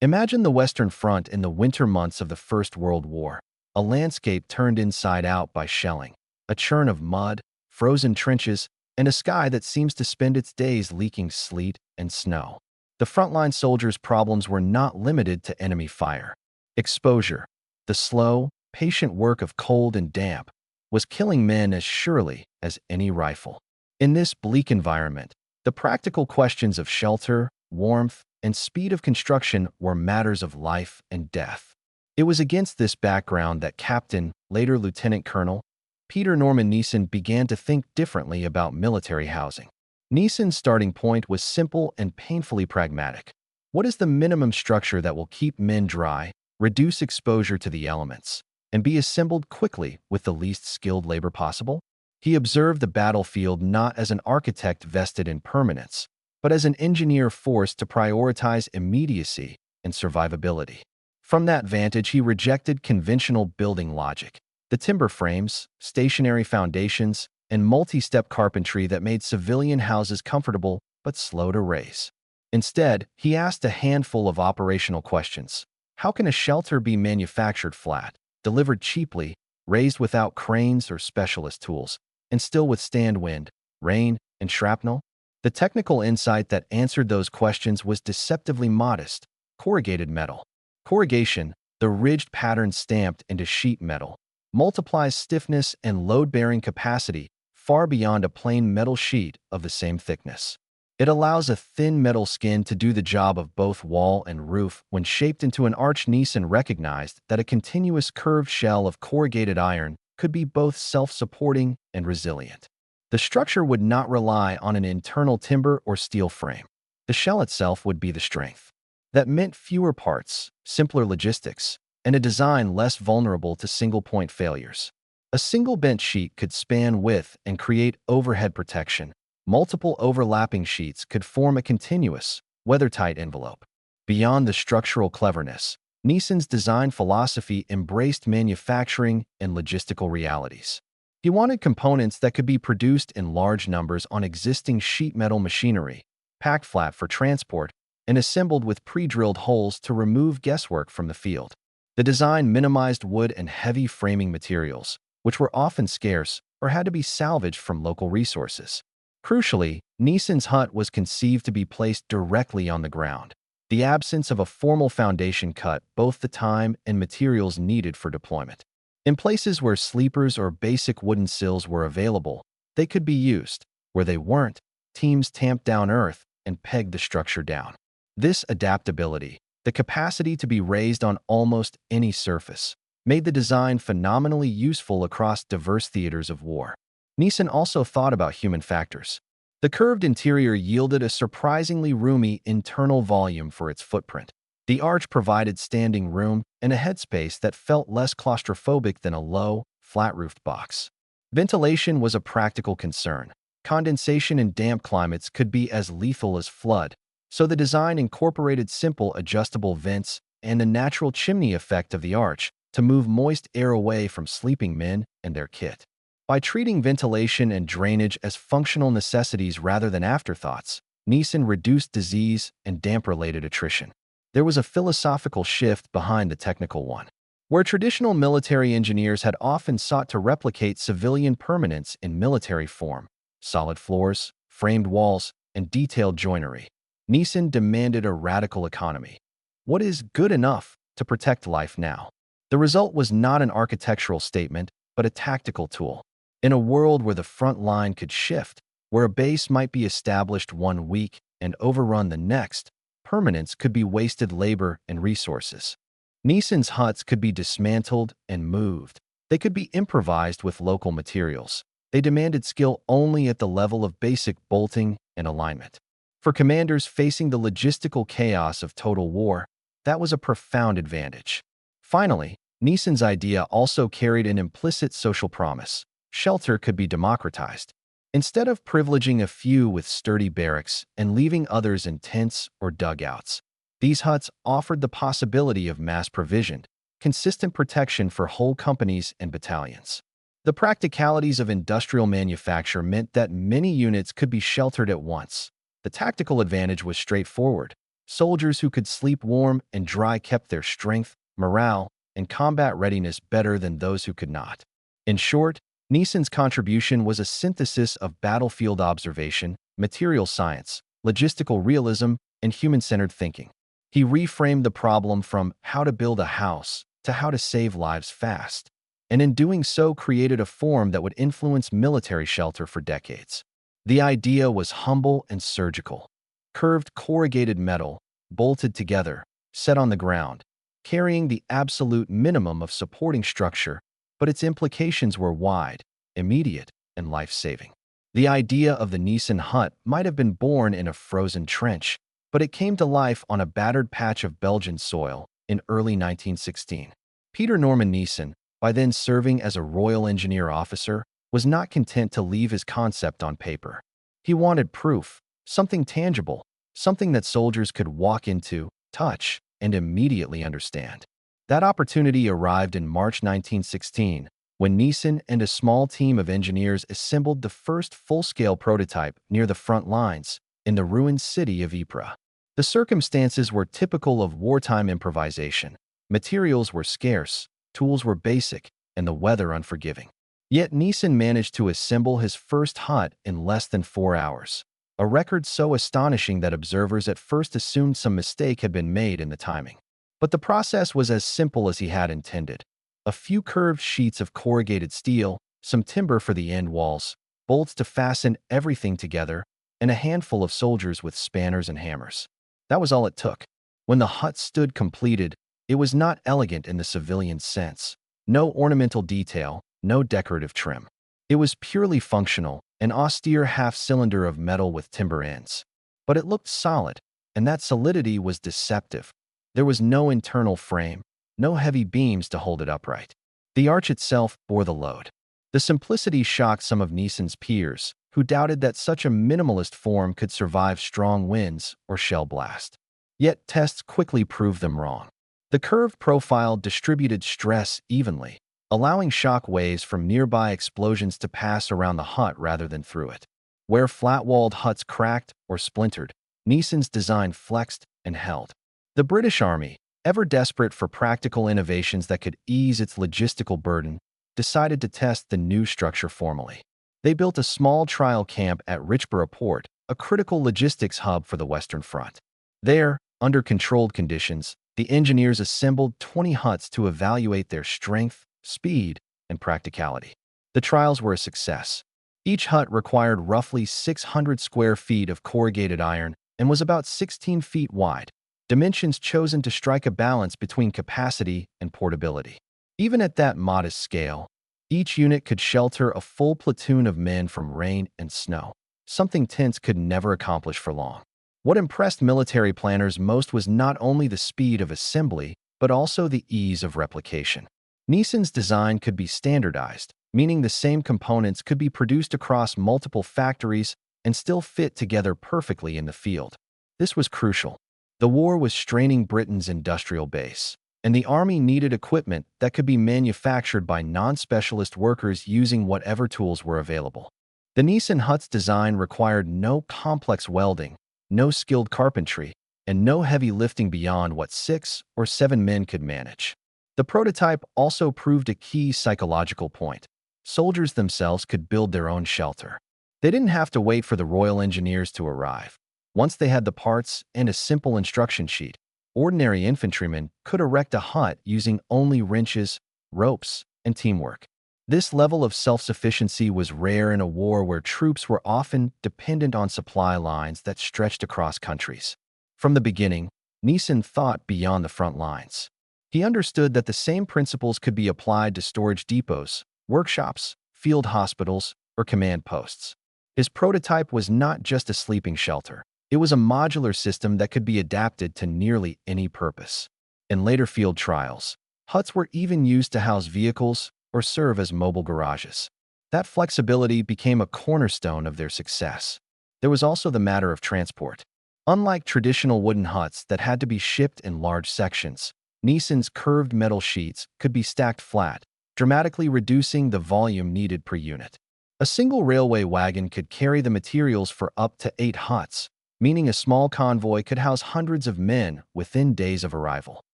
Imagine the Western Front in the winter months of the First World War, a landscape turned inside out by shelling, a churn of mud, frozen trenches, and a sky that seems to spend its days leaking sleet and snow. The frontline soldiers' problems were not limited to enemy fire. Exposure, the slow, patient work of cold and damp, was killing men as surely as any rifle. In this bleak environment, the practical questions of shelter, warmth, and speed of construction were matters of life and death. It was against this background that Captain, later Lieutenant Colonel, Peter Norman Nissen began to think differently about military housing. Nissen's starting point was simple and painfully pragmatic. What is the minimum structure that will keep men dry, reduce exposure to the elements, and be assembled quickly with the least skilled labor possible? He observed the battlefield not as an architect vested in permanence, but as an engineer forced to prioritize immediacy and survivability. From that vantage, he rejected conventional building logic, the timber frames, stationary foundations, and multi-step carpentry that made civilian houses comfortable but slow to raise. Instead, he asked a handful of operational questions. How can a shelter be manufactured flat, delivered cheaply, raised without cranes or specialist tools, and still withstand wind, rain, and shrapnel? The technical insight that answered those questions was deceptively modest: corrugated metal. Corrugation, the ridged pattern stamped into sheet metal, multiplies stiffness and load-bearing capacity far beyond a plain metal sheet of the same thickness. It allows a thin metal skin to do the job of both wall and roof when shaped into an arch. Nissen recognized that a continuous curved shell of corrugated iron could be both self-supporting and resilient. The structure would not rely on an internal timber or steel frame. The shell itself would be the strength. That meant fewer parts, simpler logistics, and a design less vulnerable to single-point failures. A single bent sheet could span width and create overhead protection. Multiple overlapping sheets could form a continuous, weathertight envelope. Beyond the structural cleverness, Nissen's design philosophy embraced manufacturing and logistical realities. He wanted components that could be produced in large numbers on existing sheet metal machinery, packed flat for transport, and assembled with pre-drilled holes to remove guesswork from the field. The design minimized wood and heavy framing materials, which were often scarce or had to be salvaged from local resources. Crucially, Nissen's hut was conceived to be placed directly on the ground. The absence of a formal foundation cut both the time and materials needed for deployment. In places where sleepers or basic wooden sills were available, they could be used. Where they weren't, teams tamped down earth and pegged the structure down. This adaptability, the capacity to be raised on almost any surface, made the design phenomenally useful across diverse theaters of war. Nissen also thought about human factors. The curved interior yielded a surprisingly roomy internal volume for its footprint. The arch provided standing room and a headspace that felt less claustrophobic than a low, flat-roofed box. Ventilation was a practical concern. Condensation in damp climates could be as lethal as flood, so the design incorporated simple adjustable vents and the natural chimney effect of the arch to move moist air away from sleeping men and their kit. By treating ventilation and drainage as functional necessities rather than afterthoughts, Nissen reduced disease and damp-related attrition. There was a philosophical shift behind the technical one. Where traditional military engineers had often sought to replicate civilian permanence in military form, solid floors, framed walls, and detailed joinery, Nissen demanded a radical economy. What is good enough to protect life now? The result was not an architectural statement, but a tactical tool. In a world where the front line could shift, where a base might be established one week and overrun the next, permanence could be wasted labor and resources. Nissen's huts could be dismantled and moved. They could be improvised with local materials. They demanded skill only at the level of basic bolting and alignment. For commanders facing the logistical chaos of total war, that was a profound advantage. Finally, Nissen's idea also carried an implicit social promise. Shelter could be democratized. Instead of privileging a few with sturdy barracks and leaving others in tents or dugouts, these huts offered the possibility of mass-provisioned, consistent protection for whole companies and battalions. The practicalities of industrial manufacture meant that many units could be sheltered at once. The tactical advantage was straightforward. Soldiers who could sleep warm and dry kept their strength, morale, and combat readiness better than those who could not. In short, Nissen's contribution was a synthesis of battlefield observation, material science, logistical realism, and human-centered thinking. He reframed the problem from how to build a house to how to save lives fast, and in doing so created a form that would influence military shelter for decades. The idea was humble and surgical. Curved corrugated metal, bolted together, set on the ground, carrying the absolute minimum of supporting structure, but its implications were wide, immediate, and life-saving. The idea of the Nissen hut might have been born in a frozen trench, but it came to life on a battered patch of Belgian soil in early 1916. Peter Norman Nissen, by then serving as a Royal Engineer officer, was not content to leave his concept on paper. He wanted proof, something tangible, something that soldiers could walk into, touch, and immediately understand. That opportunity arrived in March 1916, when Nissen and a small team of engineers assembled the first full-scale prototype near the front lines in the ruined city of Ypres. The circumstances were typical of wartime improvisation. Materials were scarce, tools were basic, and the weather unforgiving. Yet Nissen managed to assemble his first hut in less than 4 hours, a record so astonishing that observers at first assumed some mistake had been made in the timing. But the process was as simple as he had intended. A few curved sheets of corrugated steel, some timber for the end walls, bolts to fasten everything together, and a handful of soldiers with spanners and hammers. That was all it took. When the hut stood completed, it was not elegant in the civilian sense. No ornamental detail, no decorative trim. It was purely functional, an austere half-cylinder of metal with timber ends. But it looked solid, and that solidity was deceptive. There was no internal frame, no heavy beams to hold it upright. The arch itself bore the load. The simplicity shocked some of Nissen's peers, who doubted that such a minimalist form could survive strong winds or shell blast. Yet tests quickly proved them wrong. The curved profile distributed stress evenly, allowing shock waves from nearby explosions to pass around the hut rather than through it. Where flat-walled huts cracked or splintered, Nissen's design flexed and held. The British Army, ever desperate for practical innovations that could ease its logistical burden, decided to test the new structure formally. They built a small trial camp at Richborough Port, a critical logistics hub for the Western Front. There, under controlled conditions, the engineers assembled 20 huts to evaluate their strength, speed, and practicality. The trials were a success. Each hut required roughly 600 square feet of corrugated iron and was about 16 feet wide, dimensions chosen to strike a balance between capacity and portability. Even at that modest scale, each unit could shelter a full platoon of men from rain and snow, something tents could never accomplish for long. What impressed military planners most was not only the speed of assembly, but also the ease of replication. Nissen's design could be standardized, meaning the same components could be produced across multiple factories and still fit together perfectly in the field. This was crucial. The war was straining Britain's industrial base, and the army needed equipment that could be manufactured by non-specialist workers using whatever tools were available. The Nissen hut's design required no complex welding, no skilled carpentry, and no heavy lifting beyond what 6 or 7 men could manage. The prototype also proved a key psychological point. Soldiers themselves could build their own shelter. They didn't have to wait for the Royal Engineers to arrive. Once they had the parts and a simple instruction sheet, ordinary infantrymen could erect a hut using only wrenches, ropes, and teamwork. This level of self-sufficiency was rare in a war where troops were often dependent on supply lines that stretched across countries. From the beginning, Nissen thought beyond the front lines. He understood that the same principles could be applied to storage depots, workshops, field hospitals, or command posts. His prototype was not just a sleeping shelter. It was a modular system that could be adapted to nearly any purpose. In later field trials, huts were even used to house vehicles or serve as mobile garages. That flexibility became a cornerstone of their success. There was also the matter of transport. Unlike traditional wooden huts that had to be shipped in large sections, Nissen's curved metal sheets could be stacked flat, dramatically reducing the volume needed per unit. A single railway wagon could carry the materials for up to 8 huts, meaning a small convoy could house hundreds of men within days of arrival.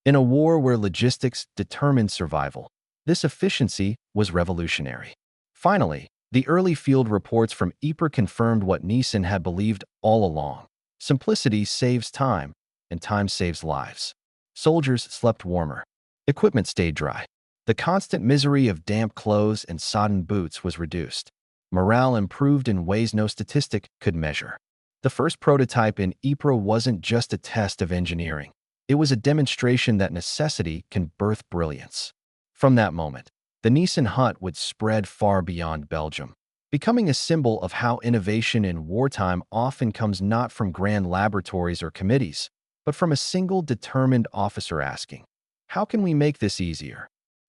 In a war where logistics determined survival, this efficiency was revolutionary. Finally, the early field reports from Ypres confirmed what Nissen had believed all along. Simplicity saves time, and time saves lives. Soldiers slept warmer. Equipment stayed dry. The constant misery of damp clothes and sodden boots was reduced. Morale improved in ways no statistic could measure. The first prototype in Ypres wasn't just a test of engineering. It was a demonstration that necessity can birth brilliance. From that moment, the Nissen hut would spread far beyond Belgium, becoming a symbol of how innovation in wartime often comes not from grand laboratories or committees, but from a single determined officer asking, "How can we make this easier?"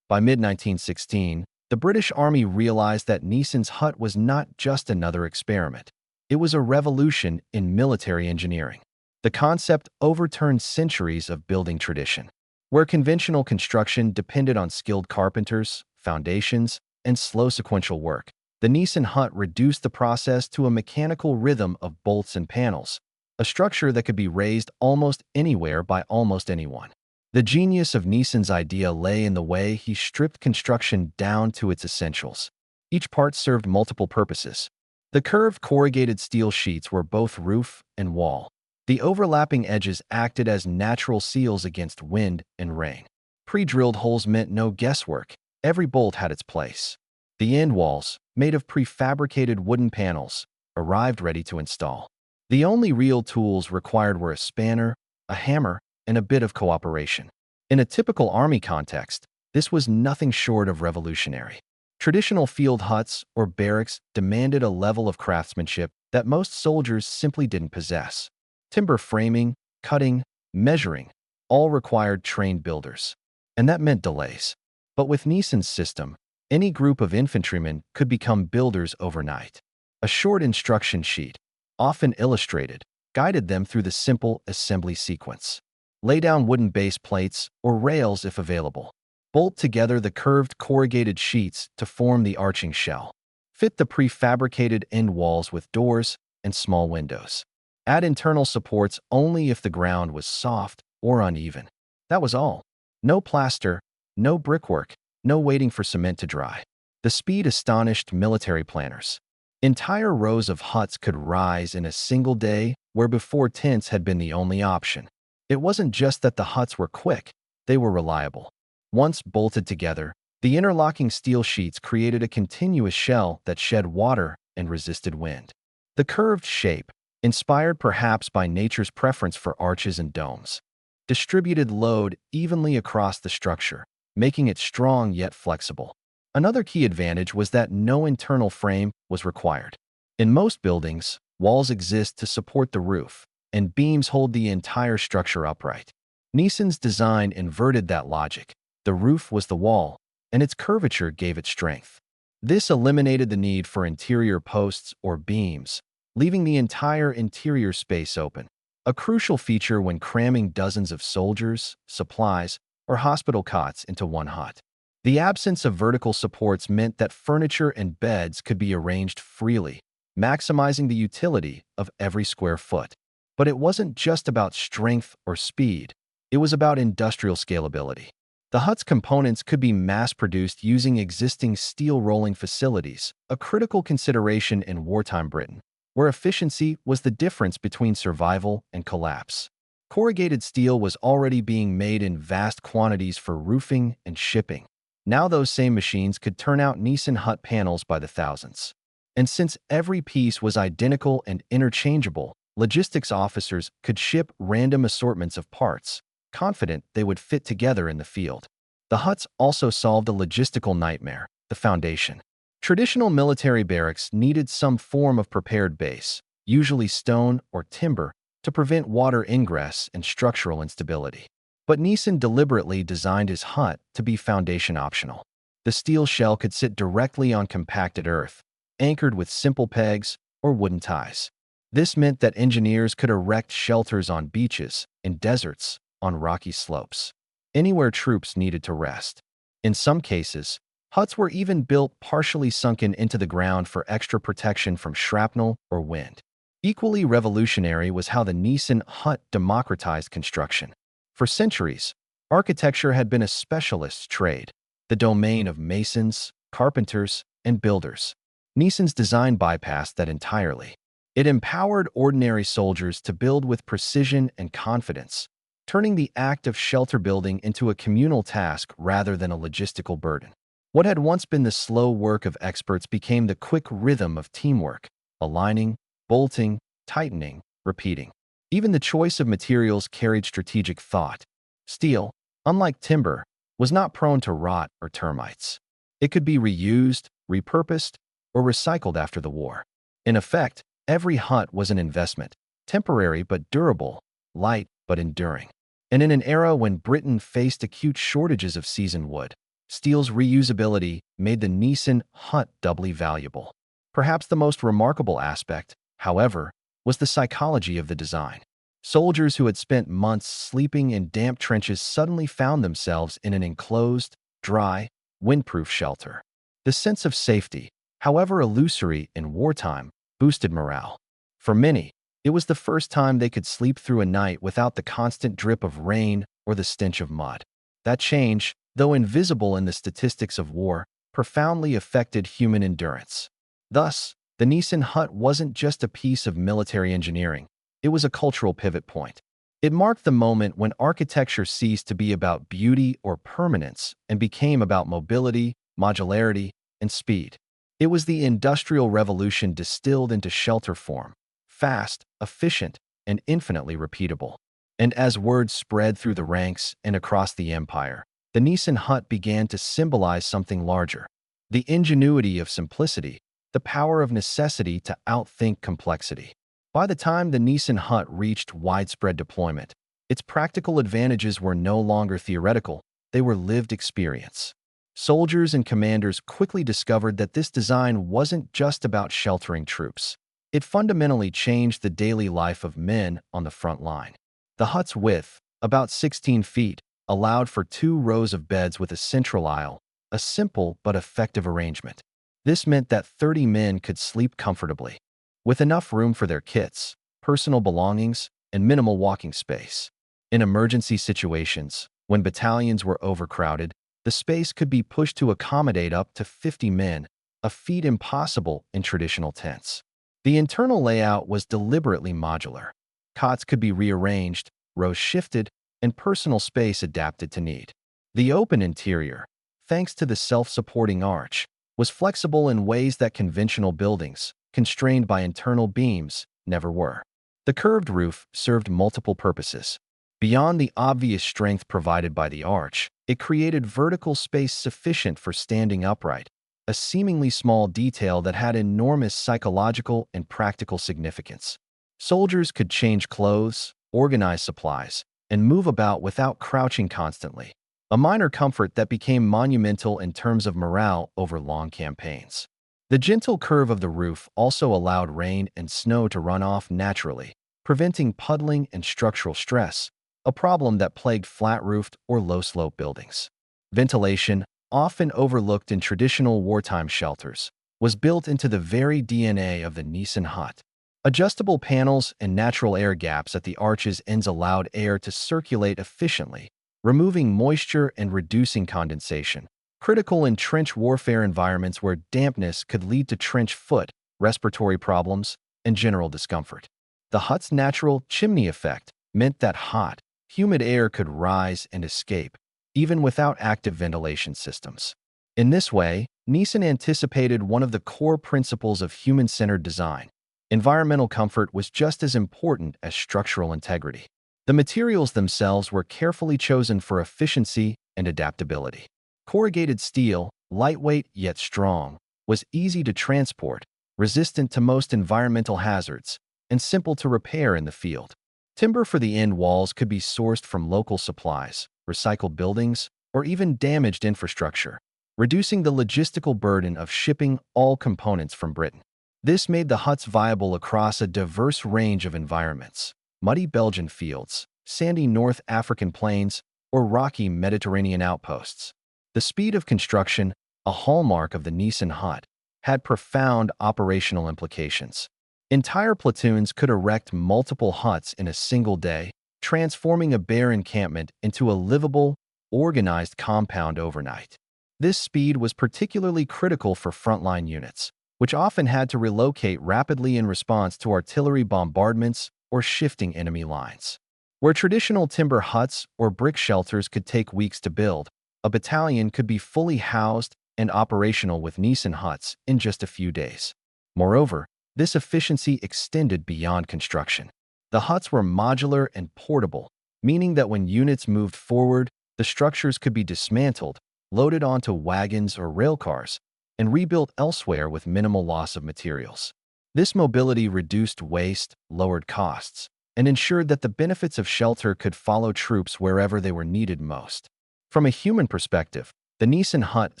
By mid-1916, the British Army realized that Nissen's hut was not just another experiment. It was a revolution in military engineering. The concept overturned centuries of building tradition. Where conventional construction depended on skilled carpenters, foundations, and slow sequential work, the Nissen hut reduced the process to a mechanical rhythm of bolts and panels, a structure that could be raised almost anywhere by almost anyone. The genius of Nissen's idea lay in the way he stripped construction down to its essentials. Each part served multiple purposes. The curved corrugated steel sheets were both roof and wall. The overlapping edges acted as natural seals against wind and rain. Pre-drilled holes meant no guesswork. Every bolt had its place. The end walls, made of prefabricated wooden panels, arrived ready to install. The only real tools required were a spanner, a hammer, and a bit of cooperation. In a typical army context, this was nothing short of revolutionary. Traditional field huts or barracks demanded a level of craftsmanship that most soldiers simply didn't possess. Timber framing, cutting, measuring, all required trained builders. And that meant delays. But with Nissen's system, any group of infantrymen could become builders overnight. A short instruction sheet, often illustrated, guided them through the simple assembly sequence. Lay down wooden base plates or rails if available. Bolt together the curved corrugated sheets to form the arching shell. Fit the prefabricated end walls with doors and small windows. Add internal supports only if the ground was soft or uneven. That was all. No plaster, no brickwork, no waiting for cement to dry. The speed astonished military planners. Entire rows of huts could rise in a single day where before tents had been the only option. It wasn't just that the huts were quick, they were reliable. Once bolted together, the interlocking steel sheets created a continuous shell that shed water and resisted wind. The curved shape, inspired perhaps by nature's preference for arches and domes, distributed load evenly across the structure, making it strong yet flexible. Another key advantage was that no internal frame was required. In most buildings, walls exist to support the roof, and beams hold the entire structure upright. Nissen's design inverted that logic. The roof was the wall, and its curvature gave it strength. This eliminated the need for interior posts or beams, leaving the entire interior space open, a crucial feature when cramming dozens of soldiers, supplies, or hospital cots into one hut. The absence of vertical supports meant that furniture and beds could be arranged freely, maximizing the utility of every square foot. But it wasn't just about strength or speed, it was about industrial scalability. The hut's components could be mass-produced using existing steel rolling facilities, a critical consideration in wartime Britain, where efficiency was the difference between survival and collapse. Corrugated steel was already being made in vast quantities for roofing and shipping. Now those same machines could turn out Nissen hut panels by the thousands. And since every piece was identical and interchangeable, logistics officers could ship random assortments of parts, confident they would fit together in the field. The huts also solved a logistical nightmare: the foundation. Traditional military barracks needed some form of prepared base, usually stone or timber, to prevent water ingress and structural instability. But Nissen deliberately designed his hut to be foundation optional. The steel shell could sit directly on compacted earth, anchored with simple pegs or wooden ties. This meant that engineers could erect shelters on beaches, in deserts, on rocky slopes, anywhere troops needed to rest. In some cases, huts were even built partially sunken into the ground for extra protection from shrapnel or wind. Equally revolutionary was how the Nissen hut democratized construction. For centuries, architecture had been a specialist trade, the domain of masons, carpenters, and builders. Nissen's design bypassed that entirely. It empowered ordinary soldiers to build with precision and confidence, turning the act of shelter building into a communal task rather than a logistical burden. What had once been the slow work of experts became the quick rhythm of teamwork, aligning, bolting, tightening, repeating. Even the choice of materials carried strategic thought. Steel, unlike timber, was not prone to rot or termites. It could be reused, repurposed, or recycled after the war. In effect, every hut was an investment, temporary but durable, light but enduring. And in an era when Britain faced acute shortages of seasoned wood, steel's reusability made the Nissen hut doubly valuable. Perhaps the most remarkable aspect, however, was the psychology of the design. Soldiers who had spent months sleeping in damp trenches suddenly found themselves in an enclosed, dry, windproof shelter. The sense of safety, however illusory in wartime, boosted morale. For many, it was the first time they could sleep through a night without the constant drip of rain or the stench of mud. That change, though invisible in the statistics of war, profoundly affected human endurance. Thus, the Nissen hut wasn't just a piece of military engineering, it was a cultural pivot point. It marked the moment when architecture ceased to be about beauty or permanence and became about mobility, modularity, and speed. It was the Industrial Revolution distilled into shelter form, fast, efficient, and infinitely repeatable. And as word spread through the ranks and across the empire, the Nissen hut began to symbolize something larger: the ingenuity of simplicity, the power of necessity to outthink complexity. By the time the Nissen hut reached widespread deployment, its practical advantages were no longer theoretical, they were lived experience. Soldiers and commanders quickly discovered that this design wasn't just about sheltering troops. It fundamentally changed the daily life of men on the front line. The hut's width, about 16 feet, allowed for 2 rows of beds with a central aisle, a simple but effective arrangement. This meant that 30 men could sleep comfortably, with enough room for their kits, personal belongings, and minimal walking space. In emergency situations, when battalions were overcrowded, the space could be pushed to accommodate up to 50 men, a feat impossible in traditional tents. The internal layout was deliberately modular. Cots could be rearranged, rows shifted, and personal space adapted to need. The open interior, thanks to the self-supporting arch, was flexible in ways that conventional buildings, constrained by internal beams, never were. The curved roof served multiple purposes. Beyond the obvious strength provided by the arch, it created vertical space sufficient for standing upright, a seemingly small detail that had enormous psychological and practical significance. Soldiers could change clothes, organize supplies, and move about without crouching constantly, a minor comfort that became monumental in terms of morale over long campaigns. The gentle curve of the roof also allowed rain and snow to run off naturally, preventing puddling and structural stress, a problem that plagued flat-roofed or low-slope buildings. Ventilation, often overlooked in traditional wartime shelters, was built into the very DNA of the Nissen hut. Adjustable panels and natural air gaps at the arch's ends allowed air to circulate efficiently, removing moisture and reducing condensation, critical in trench warfare environments where dampness could lead to trench foot, respiratory problems, and general discomfort. The hut's natural chimney effect meant that hot, humid air could rise and escape, even without active ventilation systems. In this way, Nissen anticipated one of the core principles of human-centered design. Environmental comfort was just as important as structural integrity. The materials themselves were carefully chosen for efficiency and adaptability. Corrugated steel, lightweight yet strong, was easy to transport, resistant to most environmental hazards, and simple to repair in the field. Timber for the end walls could be sourced from local supplies, recycled buildings, or even damaged infrastructure, reducing the logistical burden of shipping all components from Britain. This made the huts viable across a diverse range of environments: muddy Belgian fields, sandy North African plains, or rocky Mediterranean outposts. The speed of construction, a hallmark of the Nissen hut, had profound operational implications. Entire platoons could erect multiple huts in a single day, transforming a bare encampment into a livable, organized compound overnight. This speed was particularly critical for frontline units, which often had to relocate rapidly in response to artillery bombardments or shifting enemy lines. Where traditional timber huts or brick shelters could take weeks to build, a battalion could be fully housed and operational with Nissen huts in just a few days. Moreover, this efficiency extended beyond construction. The huts were modular and portable, meaning that when units moved forward, the structures could be dismantled, loaded onto wagons or railcars, and rebuilt elsewhere with minimal loss of materials. This mobility reduced waste, lowered costs, and ensured that the benefits of shelter could follow troops wherever they were needed most. From a human perspective, the Nissen hut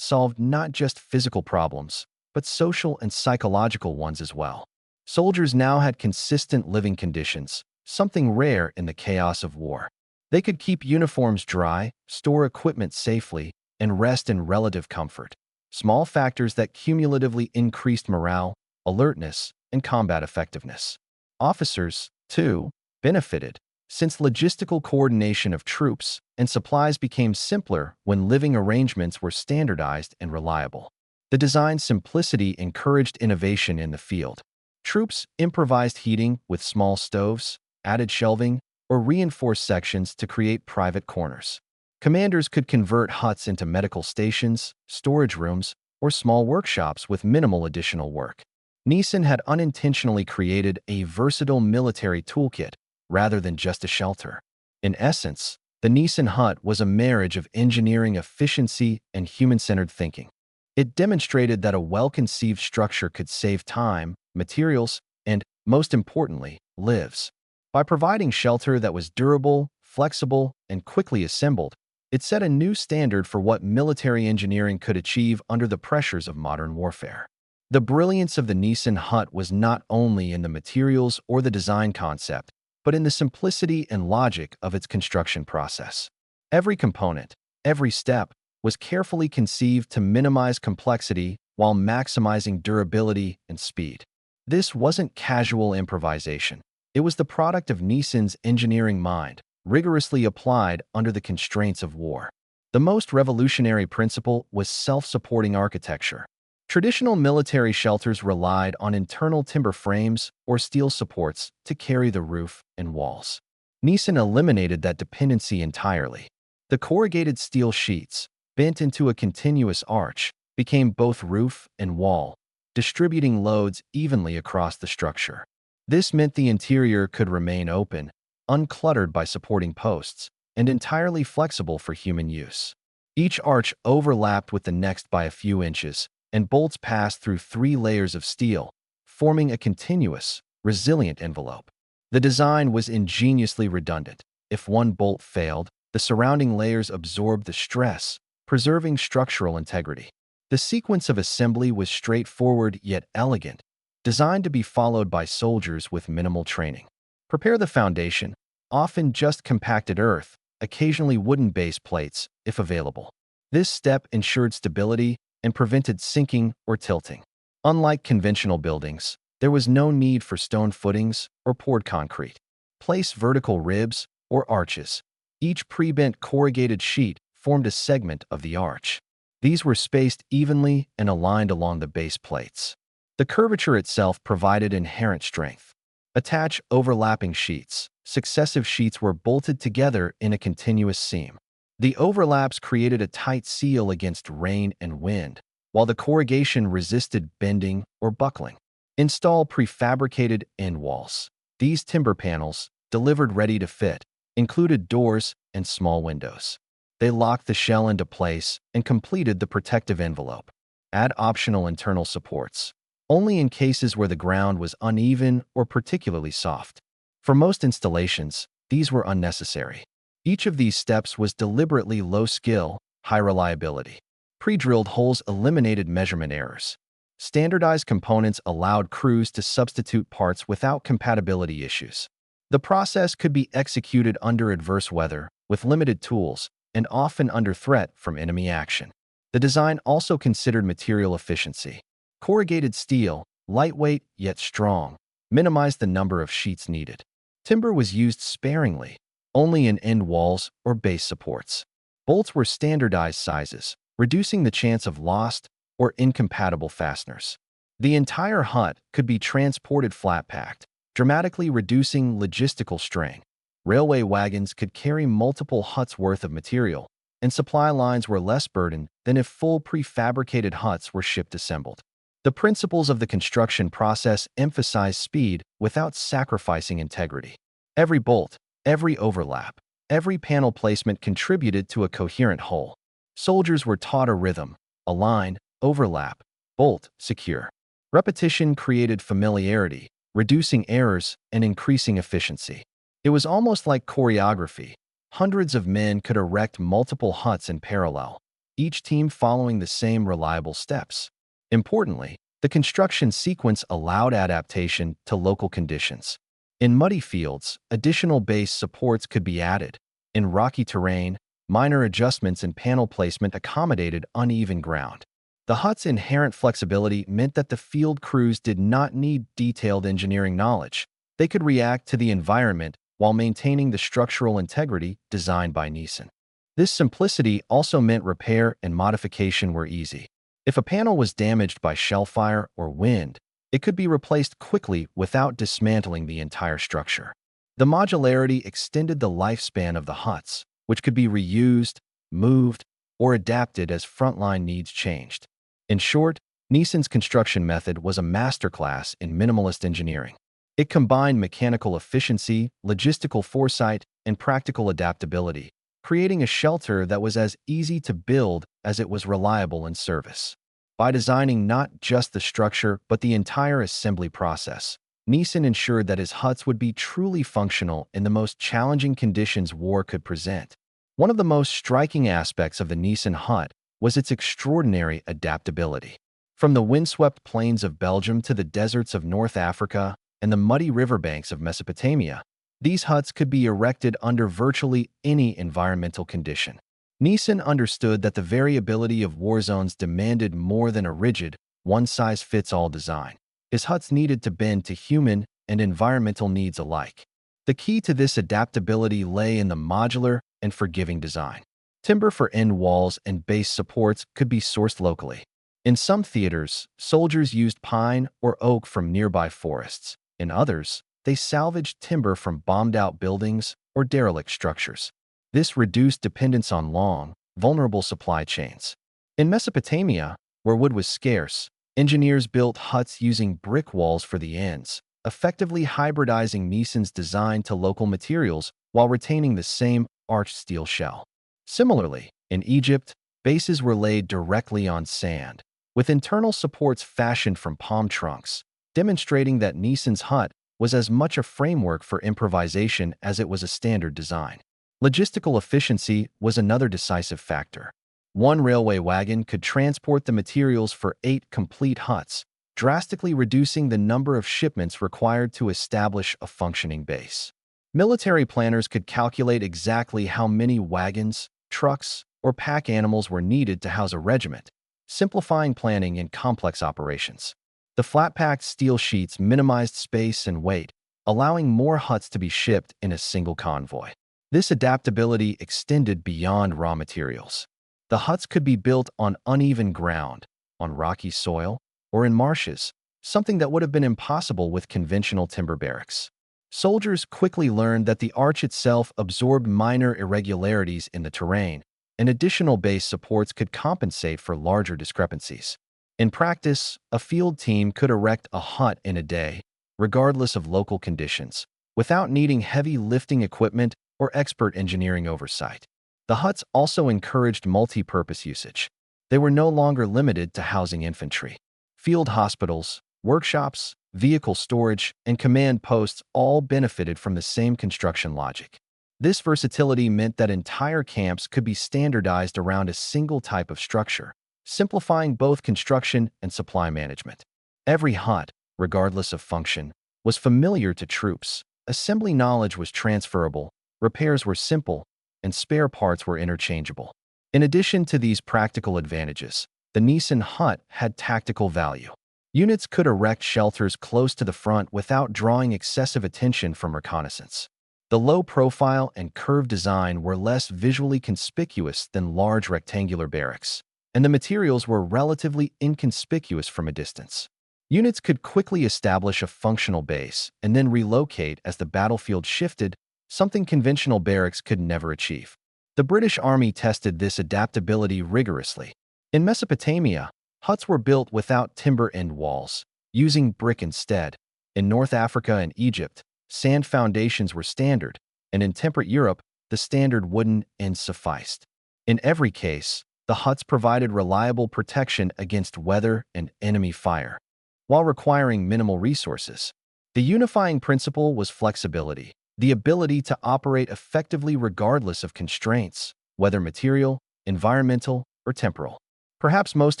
solved not just physical problems, but social and psychological ones as well. Soldiers now had consistent living conditions, something rare in the chaos of war. They could keep uniforms dry, store equipment safely, and rest in relative comfort. Small factors that cumulatively increased morale, alertness, and combat effectiveness. Officers, too, benefited, since logistical coordination of troops and supplies became simpler when living arrangements were standardized and reliable. The design's simplicity encouraged innovation in the field. Troops improvised heating with small stoves, added shelving, or reinforced sections to create private corners. Commanders could convert huts into medical stations, storage rooms, or small workshops with minimal additional work. Nissen had unintentionally created a versatile military toolkit rather than just a shelter. In essence, the Nissen hut was a marriage of engineering efficiency and human-centered thinking. It demonstrated that a well-conceived structure could save time, materials, and, most importantly, lives. By providing shelter that was durable, flexible, and quickly assembled, it set a new standard for what military engineering could achieve under the pressures of modern warfare. The brilliance of the Nissen hut was not only in the materials or the design concept, but in the simplicity and logic of its construction process. Every component, every step, was carefully conceived to minimize complexity while maximizing durability and speed. This wasn't casual improvisation. It was the product of Nissen's engineering mind, rigorously applied under the constraints of war. The most revolutionary principle was self-supporting architecture. Traditional military shelters relied on internal timber frames or steel supports to carry the roof and walls. Nissen eliminated that dependency entirely. The corrugated steel sheets, bent into a continuous arch, became both roof and wall, distributing loads evenly across the structure. This meant the interior could remain open, uncluttered by supporting posts, and entirely flexible for human use. Each arch overlapped with the next by a few inches, and bolts passed through 3 layers of steel, forming a continuous, resilient envelope. The design was ingeniously redundant. If one bolt failed, the surrounding layers absorbed the stress, preserving structural integrity. The sequence of assembly was straightforward yet elegant, designed to be followed by soldiers with minimal training. Prepare the foundation, often just compacted earth, occasionally wooden base plates, if available. This step ensured stability and prevented sinking or tilting. Unlike conventional buildings, there was no need for stone footings or poured concrete. Place vertical ribs or arches. Each pre-bent corrugated sheet formed a segment of the arch. These were spaced evenly and aligned along the base plates. The curvature itself provided inherent strength. Attach overlapping sheets. Successive sheets were bolted together in a continuous seam. The overlaps created a tight seal against rain and wind, while the corrugation resisted bending or buckling. Install prefabricated end walls. These timber panels, delivered ready to fit, included doors and small windows. They locked the shell into place and completed the protective envelope. Add optional internal supports, only in cases where the ground was uneven or particularly soft. For most installations, these were unnecessary. Each of these steps was deliberately low skill, high reliability. Pre-drilled holes eliminated measurement errors. Standardized components allowed crews to substitute parts without compatibility issues. The process could be executed under adverse weather, with limited tools, and often under threat from enemy action. The design also considered material efficiency. Corrugated steel, lightweight yet strong, minimized the number of sheets needed. Timber was used sparingly, only in end walls or base supports. Bolts were standardized sizes, reducing the chance of lost or incompatible fasteners. The entire hut could be transported flat-packed, dramatically reducing logistical strain. Railway wagons could carry multiple huts' worth of material, and supply lines were less burdened than if full prefabricated huts were shipped assembled. The principles of the construction process emphasize speed without sacrificing integrity. Every bolt, every overlap, every panel placement contributed to a coherent whole. Soldiers were taught a rhythm: align, overlap, bolt, secure. Repetition created familiarity, reducing errors and increasing efficiency. It was almost like choreography. Hundreds of men could erect multiple huts in parallel, each team following the same reliable steps. Importantly, the construction sequence allowed adaptation to local conditions. In muddy fields, additional base supports could be added. In rocky terrain, minor adjustments in panel placement accommodated uneven ground. The hut's inherent flexibility meant that the field crews did not need detailed engineering knowledge. They could react to the environment while maintaining the structural integrity designed by Nissen. This simplicity also meant repair and modification were easy. If a panel was damaged by shellfire or wind, it could be replaced quickly without dismantling the entire structure. The modularity extended the lifespan of the huts, which could be reused, moved, or adapted as frontline needs changed. In short, Nissen's construction method was a masterclass in minimalist engineering. It combined mechanical efficiency, logistical foresight, and practical adaptability, creating a shelter that was as easy to build as it was reliable in service. By designing not just the structure but the entire assembly process, Nissen ensured that his huts would be truly functional in the most challenging conditions war could present. One of the most striking aspects of the Nissen hut was its extraordinary adaptability. From the windswept plains of Belgium to the deserts of North Africa and the muddy riverbanks of Mesopotamia, these huts could be erected under virtually any environmental condition. Nissen understood that the variability of war zones demanded more than a rigid, one-size-fits-all design. His huts needed to bend to human and environmental needs alike. The key to this adaptability lay in the modular and forgiving design. Timber for end walls and base supports could be sourced locally. In some theaters, soldiers used pine or oak from nearby forests. In others, they salvaged timber from bombed-out buildings or derelict structures. This reduced dependence on long, vulnerable supply chains. In Mesopotamia, where wood was scarce, engineers built huts using brick walls for the ends, effectively hybridizing Nissen's design to local materials while retaining the same arched steel shell. Similarly, in Egypt, bases were laid directly on sand, with internal supports fashioned from palm trunks, demonstrating that Nissen's hut was as much a framework for improvisation as it was a standard design. Logistical efficiency was another decisive factor. One railway wagon could transport the materials for 8 complete huts, drastically reducing the number of shipments required to establish a functioning base. Military planners could calculate exactly how many wagons, trucks, or pack animals were needed to house a regiment, simplifying planning in complex operations. The flat-packed steel sheets minimized space and weight, allowing more huts to be shipped in a single convoy. This adaptability extended beyond raw materials. The huts could be built on uneven ground, on rocky soil, or in marshes, something that would have been impossible with conventional timber barracks. Soldiers quickly learned that the arch itself absorbed minor irregularities in the terrain, and additional base supports could compensate for larger discrepancies. In practice, a field team could erect a hut in a day, regardless of local conditions, without needing heavy lifting equipment or expert engineering oversight. The huts also encouraged multi-purpose usage. They were no longer limited to housing infantry. Field hospitals, workshops, vehicle storage, and command posts all benefited from the same construction logic. This versatility meant that entire camps could be standardized around a single type of structure, simplifying both construction and supply management. Every hut, regardless of function, was familiar to troops. Assembly knowledge was transferable, repairs were simple, and spare parts were interchangeable. In addition to these practical advantages, the Nissen hut had tactical value. Units could erect shelters close to the front without drawing excessive attention from reconnaissance. The low profile and curved design were less visually conspicuous than large rectangular barracks, and the materials were relatively inconspicuous from a distance. Units could quickly establish a functional base and then relocate as the battlefield shifted, something conventional barracks could never achieve. The British Army tested this adaptability rigorously. In Mesopotamia, huts were built without timber end walls, using brick instead. In North Africa and Egypt, sand foundations were standard, and in temperate Europe, the standard wooden ends sufficed. In every case, the huts provided reliable protection against weather and enemy fire, while requiring minimal resources. The unifying principle was flexibility, the ability to operate effectively regardless of constraints, whether material, environmental, or temporal. Perhaps most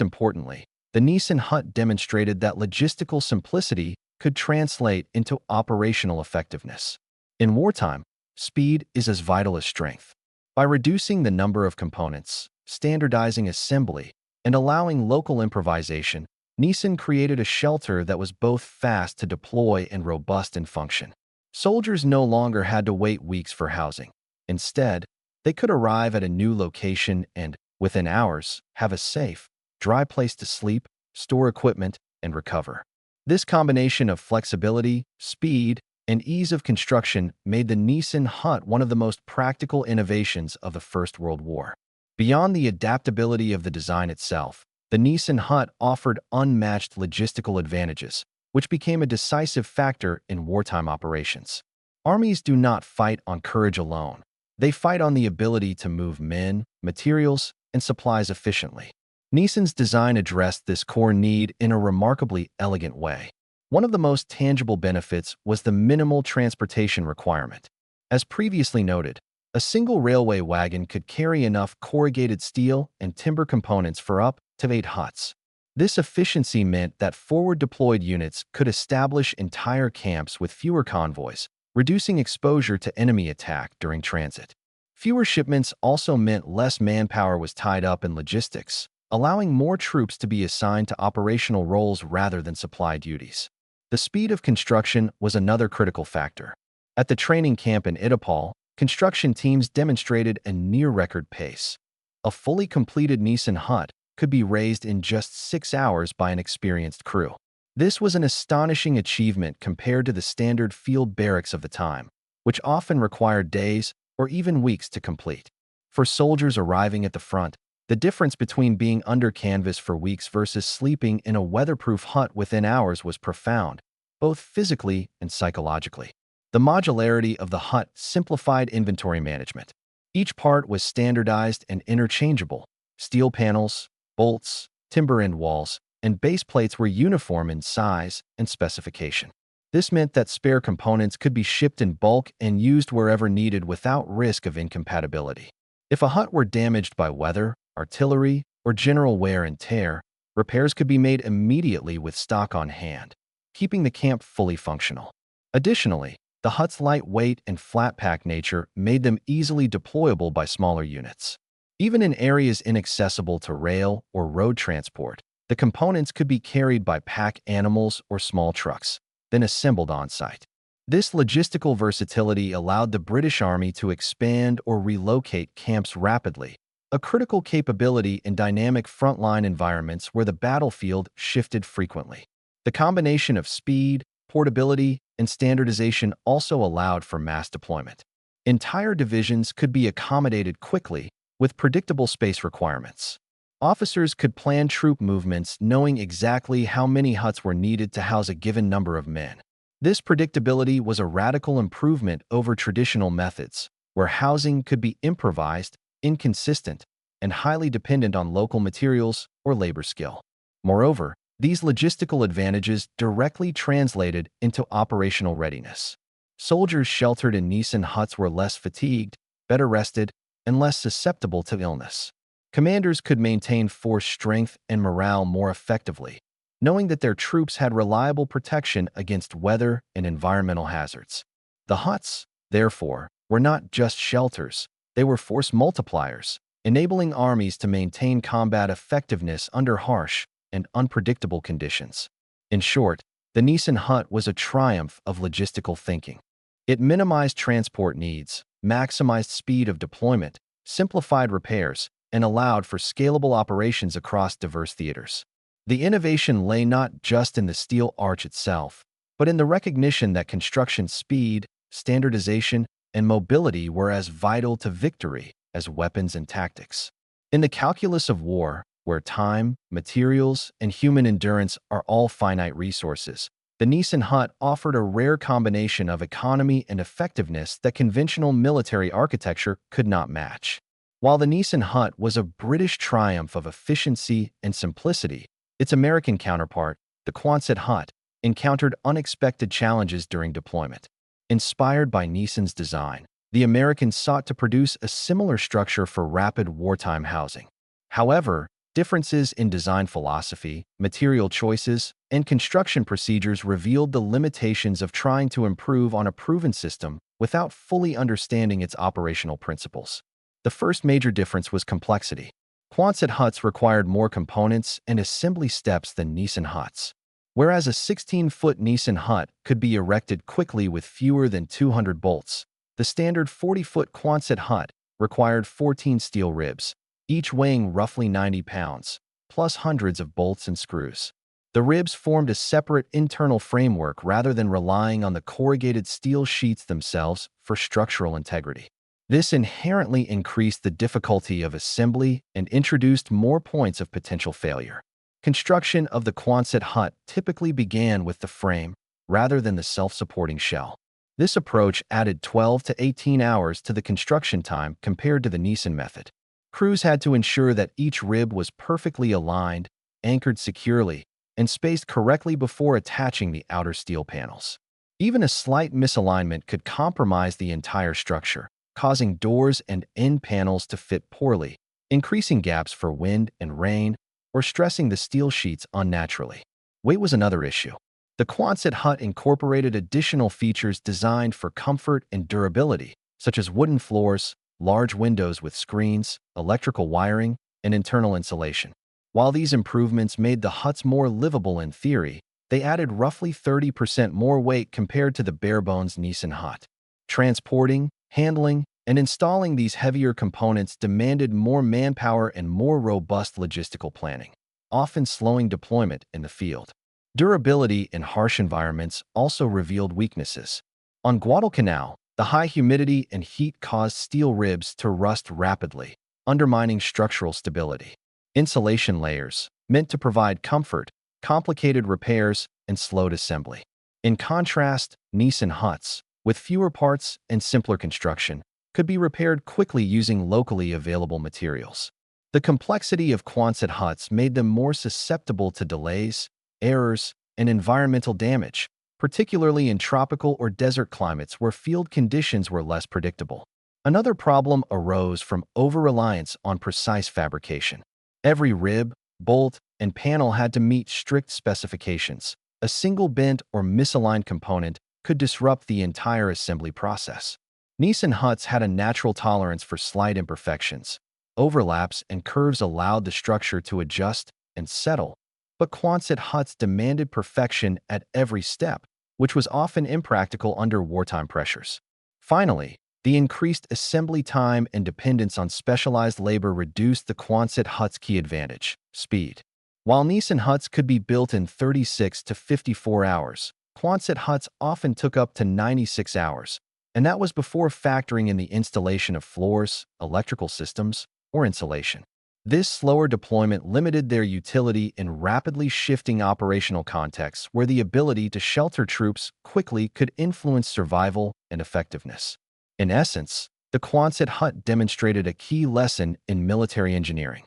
importantly, the Nissen hut demonstrated that logistical simplicity could translate into operational effectiveness. In wartime, speed is as vital as strength. By reducing the number of components, standardizing assembly, and allowing local improvisation, Nissen created a shelter that was both fast to deploy and robust in function. Soldiers no longer had to wait weeks for housing. Instead, they could arrive at a new location and, within hours, have a safe, dry place to sleep, store equipment, and recover. This combination of flexibility, speed, and ease of construction made the Nissen hut one of the most practical innovations of the First World War. Beyond the adaptability of the design itself, the Nissen hut offered unmatched logistical advantages, which became a decisive factor in wartime operations. Armies do not fight on courage alone. They fight on the ability to move men, materials, and supplies efficiently. Nissen's design addressed this core need in a remarkably elegant way. One of the most tangible benefits was the minimal transportation requirement. As previously noted, a single railway wagon could carry enough corrugated steel and timber components for up to 8 huts. This efficiency meant that forward-deployed units could establish entire camps with fewer convoys, reducing exposure to enemy attack during transit. Fewer shipments also meant less manpower was tied up in logistics, allowing more troops to be assigned to operational roles rather than supply duties. The speed of construction was another critical factor. At the training camp in Idapal, construction teams demonstrated a near-record pace. A fully completed Nissen hut could be raised in just 6 hours by an experienced crew. This was an astonishing achievement compared to the standard field barracks of the time, which often required days or even weeks to complete. For soldiers arriving at the front, the difference between being under canvas for weeks versus sleeping in a weatherproof hut within hours was profound, both physically and psychologically. The modularity of the hut simplified inventory management. Each part was standardized and interchangeable. Steel panels, bolts, timber end walls, and base plates were uniform in size and specification. This meant that spare components could be shipped in bulk and used wherever needed without risk of incompatibility. If a hut were damaged by weather, artillery, or general wear and tear, repairs could be made immediately with stock on hand, keeping the camp fully functional. Additionally, the hut's lightweight and flat-pack nature made them easily deployable by smaller units. Even in areas inaccessible to rail or road transport, the components could be carried by pack animals or small trucks, then assembled on-site. This logistical versatility allowed the British Army to expand or relocate camps rapidly, a critical capability in dynamic frontline environments where the battlefield shifted frequently. The combination of speed, portability, and standardization also allowed for mass deployment. Entire divisions could be accommodated quickly with predictable space requirements. Officers could plan troop movements knowing exactly how many huts were needed to house a given number of men. This predictability was a radical improvement over traditional methods, where housing could be improvised, inconsistent, and highly dependent on local materials or labor skill. Moreover, these logistical advantages directly translated into operational readiness. Soldiers sheltered in Nissen huts were less fatigued, better rested, and less susceptible to illness. Commanders could maintain force strength and morale more effectively, knowing that their troops had reliable protection against weather and environmental hazards. The huts, therefore, were not just shelters, they were force multipliers, enabling armies to maintain combat effectiveness under harsh and unpredictable conditions. In short, the Nissen hut was a triumph of logistical thinking. It minimized transport needs, maximized speed of deployment, simplified repairs, and allowed for scalable operations across diverse theaters. The innovation lay not just in the steel arch itself, but in the recognition that construction speed, standardization, and mobility were as vital to victory as weapons and tactics. In the calculus of war, where time, materials, and human endurance are all finite resources, the Nissen hut offered a rare combination of economy and effectiveness that conventional military architecture could not match. While the Nissen hut was a British triumph of efficiency and simplicity, its American counterpart, the Quonset hut, encountered unexpected challenges during deployment. Inspired by Nissen's design, the Americans sought to produce a similar structure for rapid wartime housing. However, differences in design philosophy, material choices, and construction procedures revealed the limitations of trying to improve on a proven system without fully understanding its operational principles. The first major difference was complexity. Quonset huts required more components and assembly steps than Nissen huts. Whereas a 16-foot Nissen hut could be erected quickly with fewer than 200 bolts, the standard 40-foot Quonset hut required 14 steel ribs, each weighing roughly 90 pounds, plus hundreds of bolts and screws. The ribs formed a separate internal framework rather than relying on the corrugated steel sheets themselves for structural integrity. This inherently increased the difficulty of assembly and introduced more points of potential failure. Construction of the Quonset hut typically began with the frame rather than the self-supporting shell. This approach added 12 to 18 hours to the construction time compared to the Nissen method. Crews had to ensure that each rib was perfectly aligned, anchored securely, and spaced correctly before attaching the outer steel panels. Even a slight misalignment could compromise the entire structure, causing doors and end panels to fit poorly, increasing gaps for wind and rain, or stressing the steel sheets unnaturally. Weight was another issue. The Quonset hut incorporated additional features designed for comfort and durability, such as wooden floors, large windows with screens, electrical wiring, and internal insulation. While these improvements made the huts more livable in theory, they added roughly 30% more weight compared to the bare-bones Nissen hut. Transporting, handling, and installing these heavier components demanded more manpower and more robust logistical planning, often slowing deployment in the field. Durability in harsh environments also revealed weaknesses. On Guadalcanal, the high humidity and heat caused steel ribs to rust rapidly, undermining structural stability. Insulation layers, meant to provide comfort, complicated repairs, and slowed assembly. In contrast, Nissen huts, with fewer parts and simpler construction, could be repaired quickly using locally available materials. The complexity of Quonset huts made them more susceptible to delays, errors, and environmental damage, particularly in tropical or desert climates where field conditions were less predictable. Another problem arose from over-reliance on precise fabrication. Every rib, bolt, and panel had to meet strict specifications. A single bent or misaligned component could disrupt the entire assembly process. Nissen huts had a natural tolerance for slight imperfections. Overlaps and curves allowed the structure to adjust and settle, but Quonset huts demanded perfection at every step, which was often impractical under wartime pressures. Finally, the increased assembly time and dependence on specialized labor reduced the Quonset hut's key advantage: speed. While Nissen huts could be built in 36 to 54 hours, Quonset huts often took up to 96 hours, and that was before factoring in the installation of floors, electrical systems, or insulation. This slower deployment limited their utility in rapidly shifting operational contexts where the ability to shelter troops quickly could influence survival and effectiveness. In essence, the Quonset hut demonstrated a key lesson in military engineering.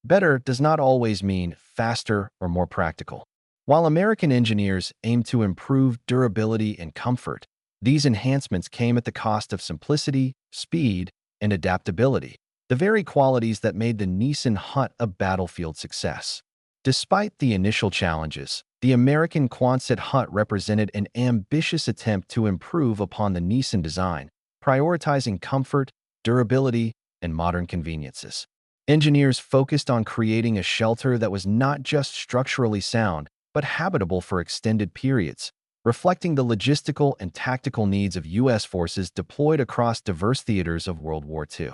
Better does not always mean faster or more practical. While American engineers aimed to improve durability and comfort, these enhancements came at the cost of simplicity, speed, and adaptability, the very qualities that made the Nissen hut a battlefield success. Despite the initial challenges, the American Quonset hut represented an ambitious attempt to improve upon the Nissen design, prioritizing comfort, durability, and modern conveniences. Engineers focused on creating a shelter that was not just structurally sound, but habitable for extended periods, reflecting the logistical and tactical needs of U.S. forces deployed across diverse theaters of World War II.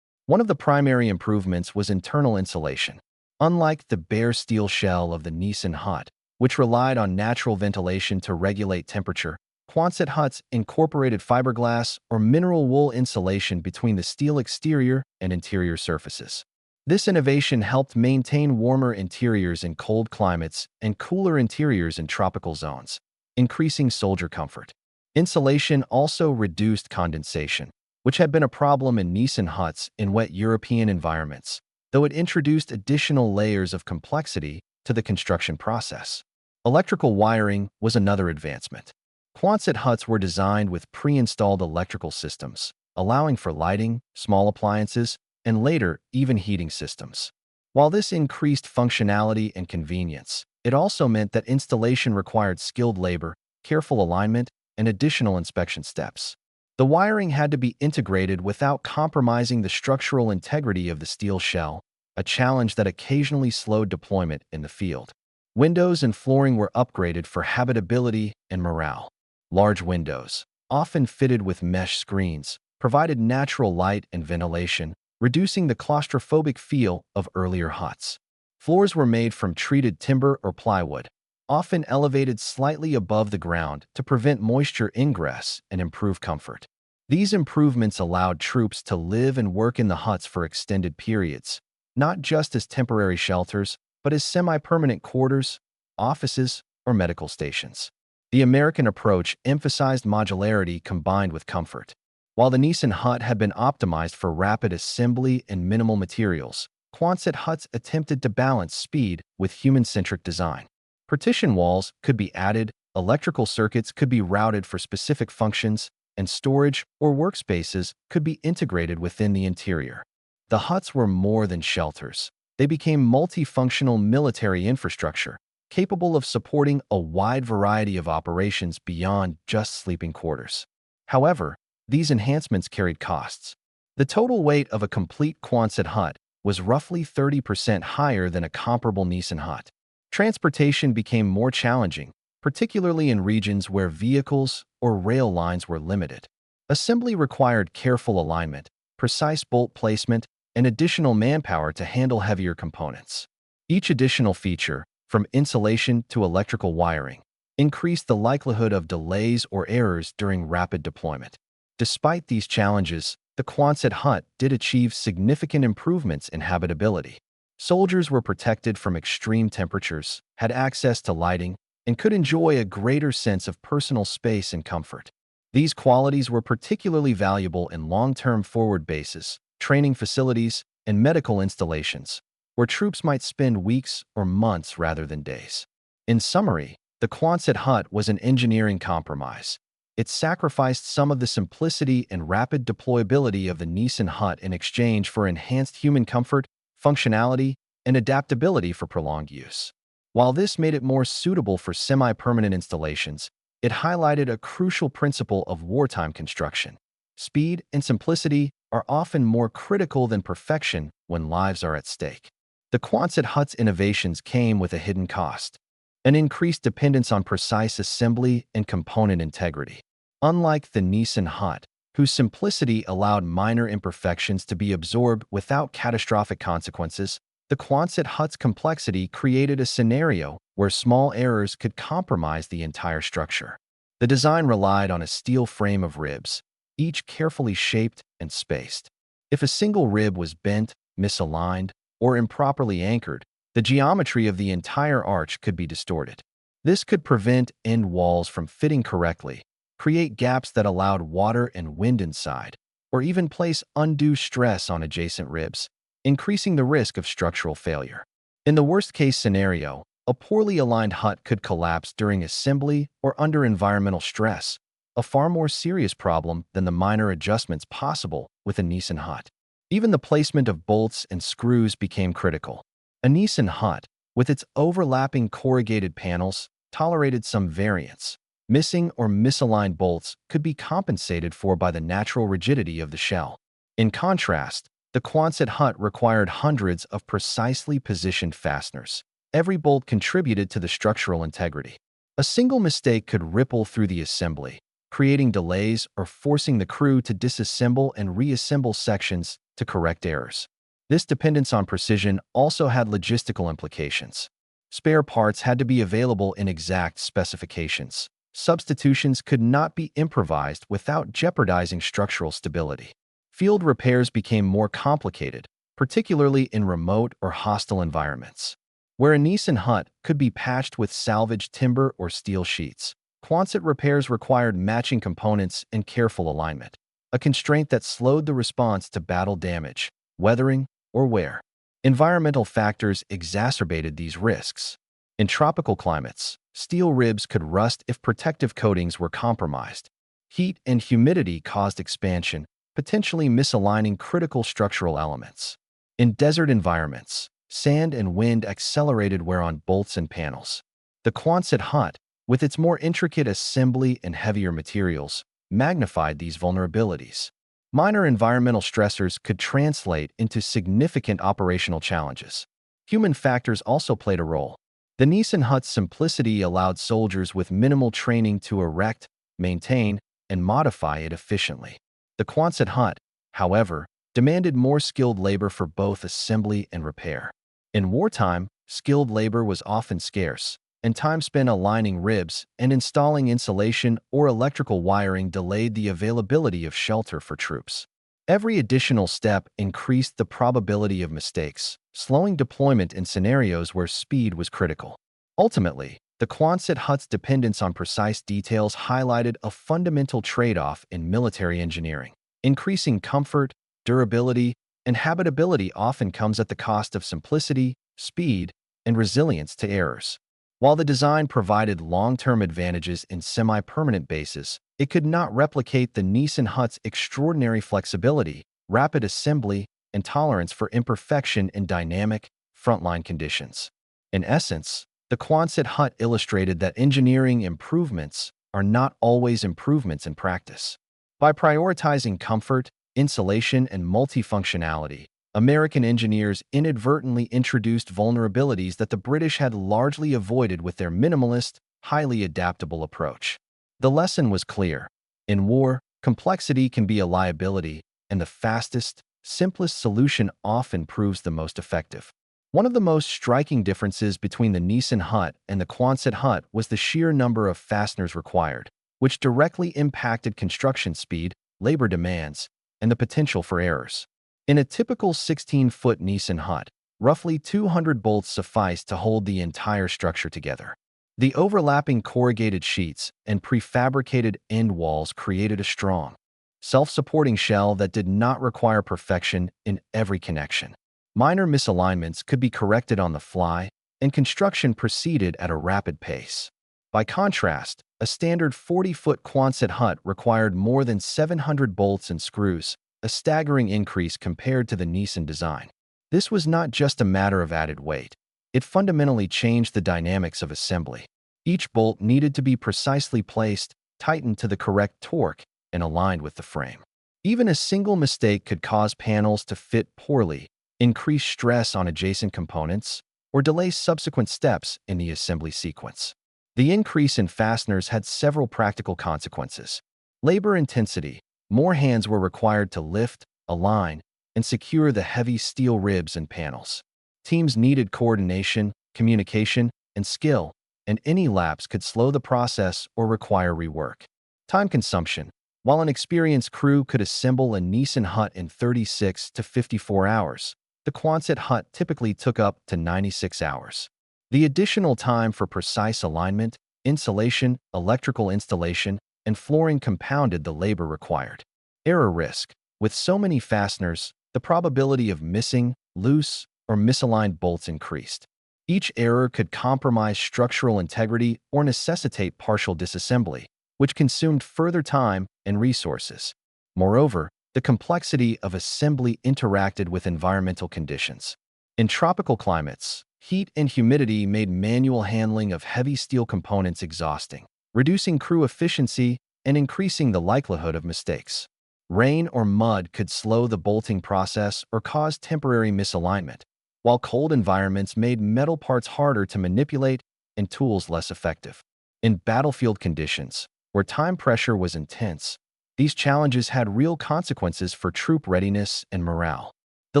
One of the primary improvements was internal insulation. Unlike the bare steel shell of the Nissen hut, which relied on natural ventilation to regulate temperature, Quonset huts incorporated fiberglass or mineral wool insulation between the steel exterior and interior surfaces. This innovation helped maintain warmer interiors in cold climates and cooler interiors in tropical zones, increasing soldier comfort. Insulation also reduced condensation, which had been a problem in Nissen huts in wet European environments, though it introduced additional layers of complexity to the construction process. Electrical wiring was another advancement. Quonset huts were designed with pre-installed electrical systems, allowing for lighting, small appliances, and later, even heating systems. While this increased functionality and convenience, it also meant that installation required skilled labor, careful alignment, and additional inspection steps. The wiring had to be integrated without compromising the structural integrity of the steel shell, a challenge that occasionally slowed deployment in the field. Windows and flooring were upgraded for habitability and morale. Large windows, often fitted with mesh screens, provided natural light and ventilation, reducing the claustrophobic feel of earlier huts. Floors were made from treated timber or plywood, often elevated slightly above the ground to prevent moisture ingress and improve comfort. These improvements allowed troops to live and work in the huts for extended periods, not just as temporary shelters, but as semi-permanent quarters, offices, or medical stations. The American approach emphasized modularity combined with comfort. While the Nissen hut had been optimized for rapid assembly and minimal materials, Quonset huts attempted to balance speed with human-centric design. Partition walls could be added, electrical circuits could be routed for specific functions, and storage or workspaces could be integrated within the interior. The huts were more than shelters. They became multifunctional military infrastructure, capable of supporting a wide variety of operations beyond just sleeping quarters. However, these enhancements carried costs. The total weight of a complete Quonset hut was roughly 30% higher than a comparable Nissen hut. Transportation became more challenging, particularly in regions where vehicles or rail lines were limited. Assembly required careful alignment, precise bolt placement, and additional manpower to handle heavier components. Each additional feature, from insulation to electrical wiring, increased the likelihood of delays or errors during rapid deployment. Despite these challenges, the Quonset hut did achieve significant improvements in habitability. Soldiers were protected from extreme temperatures, had access to lighting, and could enjoy a greater sense of personal space and comfort. These qualities were particularly valuable in long-term forward bases, training facilities, and medical installations, where troops might spend weeks or months rather than days. In summary, the Quonset hut was an engineering compromise. It sacrificed some of the simplicity and rapid deployability of the Nissen hut in exchange for enhanced human comfort, functionality, and adaptability for prolonged use. While this made it more suitable for semi-permanent installations, it highlighted a crucial principle of wartime construction. Speed and simplicity are often more critical than perfection when lives are at stake. The Quonset hut's innovations came with a hidden cost, an increased dependence on precise assembly and component integrity. Unlike the Nissen hut, whose simplicity allowed minor imperfections to be absorbed without catastrophic consequences, the Quonset hut's complexity created a scenario where small errors could compromise the entire structure. The design relied on a steel frame of ribs, each carefully shaped and spaced. If a single rib was bent, misaligned, or improperly anchored, the geometry of the entire arch could be distorted. This could prevent end walls from fitting correctly, create gaps that allowed water and wind inside, or even place undue stress on adjacent ribs, increasing the risk of structural failure. In the worst-case scenario, a poorly aligned hut could collapse during assembly or under environmental stress, a far more serious problem than the minor adjustments possible with a Nissen hut. Even the placement of bolts and screws became critical. A Nissen hut, with its overlapping corrugated panels, tolerated some variance. Missing or misaligned bolts could be compensated for by the natural rigidity of the shell. In contrast, the Quonset hut required hundreds of precisely positioned fasteners, every bolt contributed to the structural integrity. A single mistake could ripple through the assembly, creating delays or forcing the crew to disassemble and reassemble sections to correct errors. This dependence on precision also had logistical implications. Spare parts had to be available in exact specifications. Substitutions could not be improvised without jeopardizing structural stability. Field repairs became more complicated, particularly in remote or hostile environments. Where a Nissen hut could be patched with salvaged timber or steel sheets, Quonset repairs required matching components and careful alignment, a constraint that slowed the response to battle damage, weathering, or wear. Environmental factors exacerbated these risks. In tropical climates, steel ribs could rust if protective coatings were compromised. Heat and humidity caused expansion, potentially misaligning critical structural elements. In desert environments, sand and wind accelerated wear on bolts and panels. The Quonset hut, with its more intricate assembly and heavier materials, magnified these vulnerabilities. Minor environmental stressors could translate into significant operational challenges. Human factors also played a role. The Nissen hut's simplicity allowed soldiers with minimal training to erect, maintain, and modify it efficiently. The Quonset hut, however, demanded more skilled labor for both assembly and repair. In wartime, skilled labor was often scarce, and time spent aligning ribs and installing insulation or electrical wiring delayed the availability of shelter for troops. Every additional step increased the probability of mistakes, slowing deployment in scenarios where speed was critical. Ultimately, the Quonset hut's dependence on precise details highlighted a fundamental trade-off in military engineering. Increasing comfort, durability, and habitability often comes at the cost of simplicity, speed, and resilience to errors. While the design provided long-term advantages in semi-permanent bases, it could not replicate the Nissen hut's extraordinary flexibility, rapid assembly, and tolerance for imperfection in dynamic, frontline conditions. In essence, the Quonset hut illustrated that engineering improvements are not always improvements in practice. By prioritizing comfort, insulation, and multifunctionality, American engineers inadvertently introduced vulnerabilities that the British had largely avoided with their minimalist, highly adaptable approach. The lesson was clear. In war, complexity can be a liability, and the fastest, simplest solution often proves the most effective. One of the most striking differences between the Nissen hut and the Quonset hut was the sheer number of fasteners required, which directly impacted construction speed, labor demands, and the potential for errors. In a typical 16-foot Nissen hut, roughly 200 bolts sufficed to hold the entire structure together. The overlapping corrugated sheets and prefabricated end walls created a strong, self-supporting shell that did not require perfection in every connection. Minor misalignments could be corrected on the fly, and construction proceeded at a rapid pace. By contrast, a standard 40-foot Quonset hut required more than 700 bolts and screws, a staggering increase compared to the Nissen design. This was not just a matter of added weight. It fundamentally changed the dynamics of assembly. Each bolt needed to be precisely placed, tightened to the correct torque, and aligned with the frame. Even a single mistake could cause panels to fit poorly, increase stress on adjacent components, or delay subsequent steps in the assembly sequence. The increase in fasteners had several practical consequences. Labor intensity. More hands were required to lift, align, and secure the heavy steel ribs and panels. Teams needed coordination, communication, and skill, and any lapse could slow the process or require rework. Time consumption. While an experienced crew could assemble a Nissen hut in 36 to 54 hours, the Quonset hut typically took up to 96 hours. The additional time for precise alignment, insulation, electrical installation, and flooring compounded the labor required. Error risk. With so many fasteners, the probability of missing, loose, or misaligned bolts increased. Each error could compromise structural integrity or necessitate partial disassembly, which consumed further time and resources. Moreover, the complexity of assembly interacted with environmental conditions. In tropical climates, heat and humidity made manual handling of heavy steel components exhausting, reducing crew efficiency and increasing the likelihood of mistakes. Rain or mud could slow the bolting process or cause temporary misalignment, while cold environments made metal parts harder to manipulate and tools less effective. In battlefield conditions, where time pressure was intense, these challenges had real consequences for troop readiness and morale. The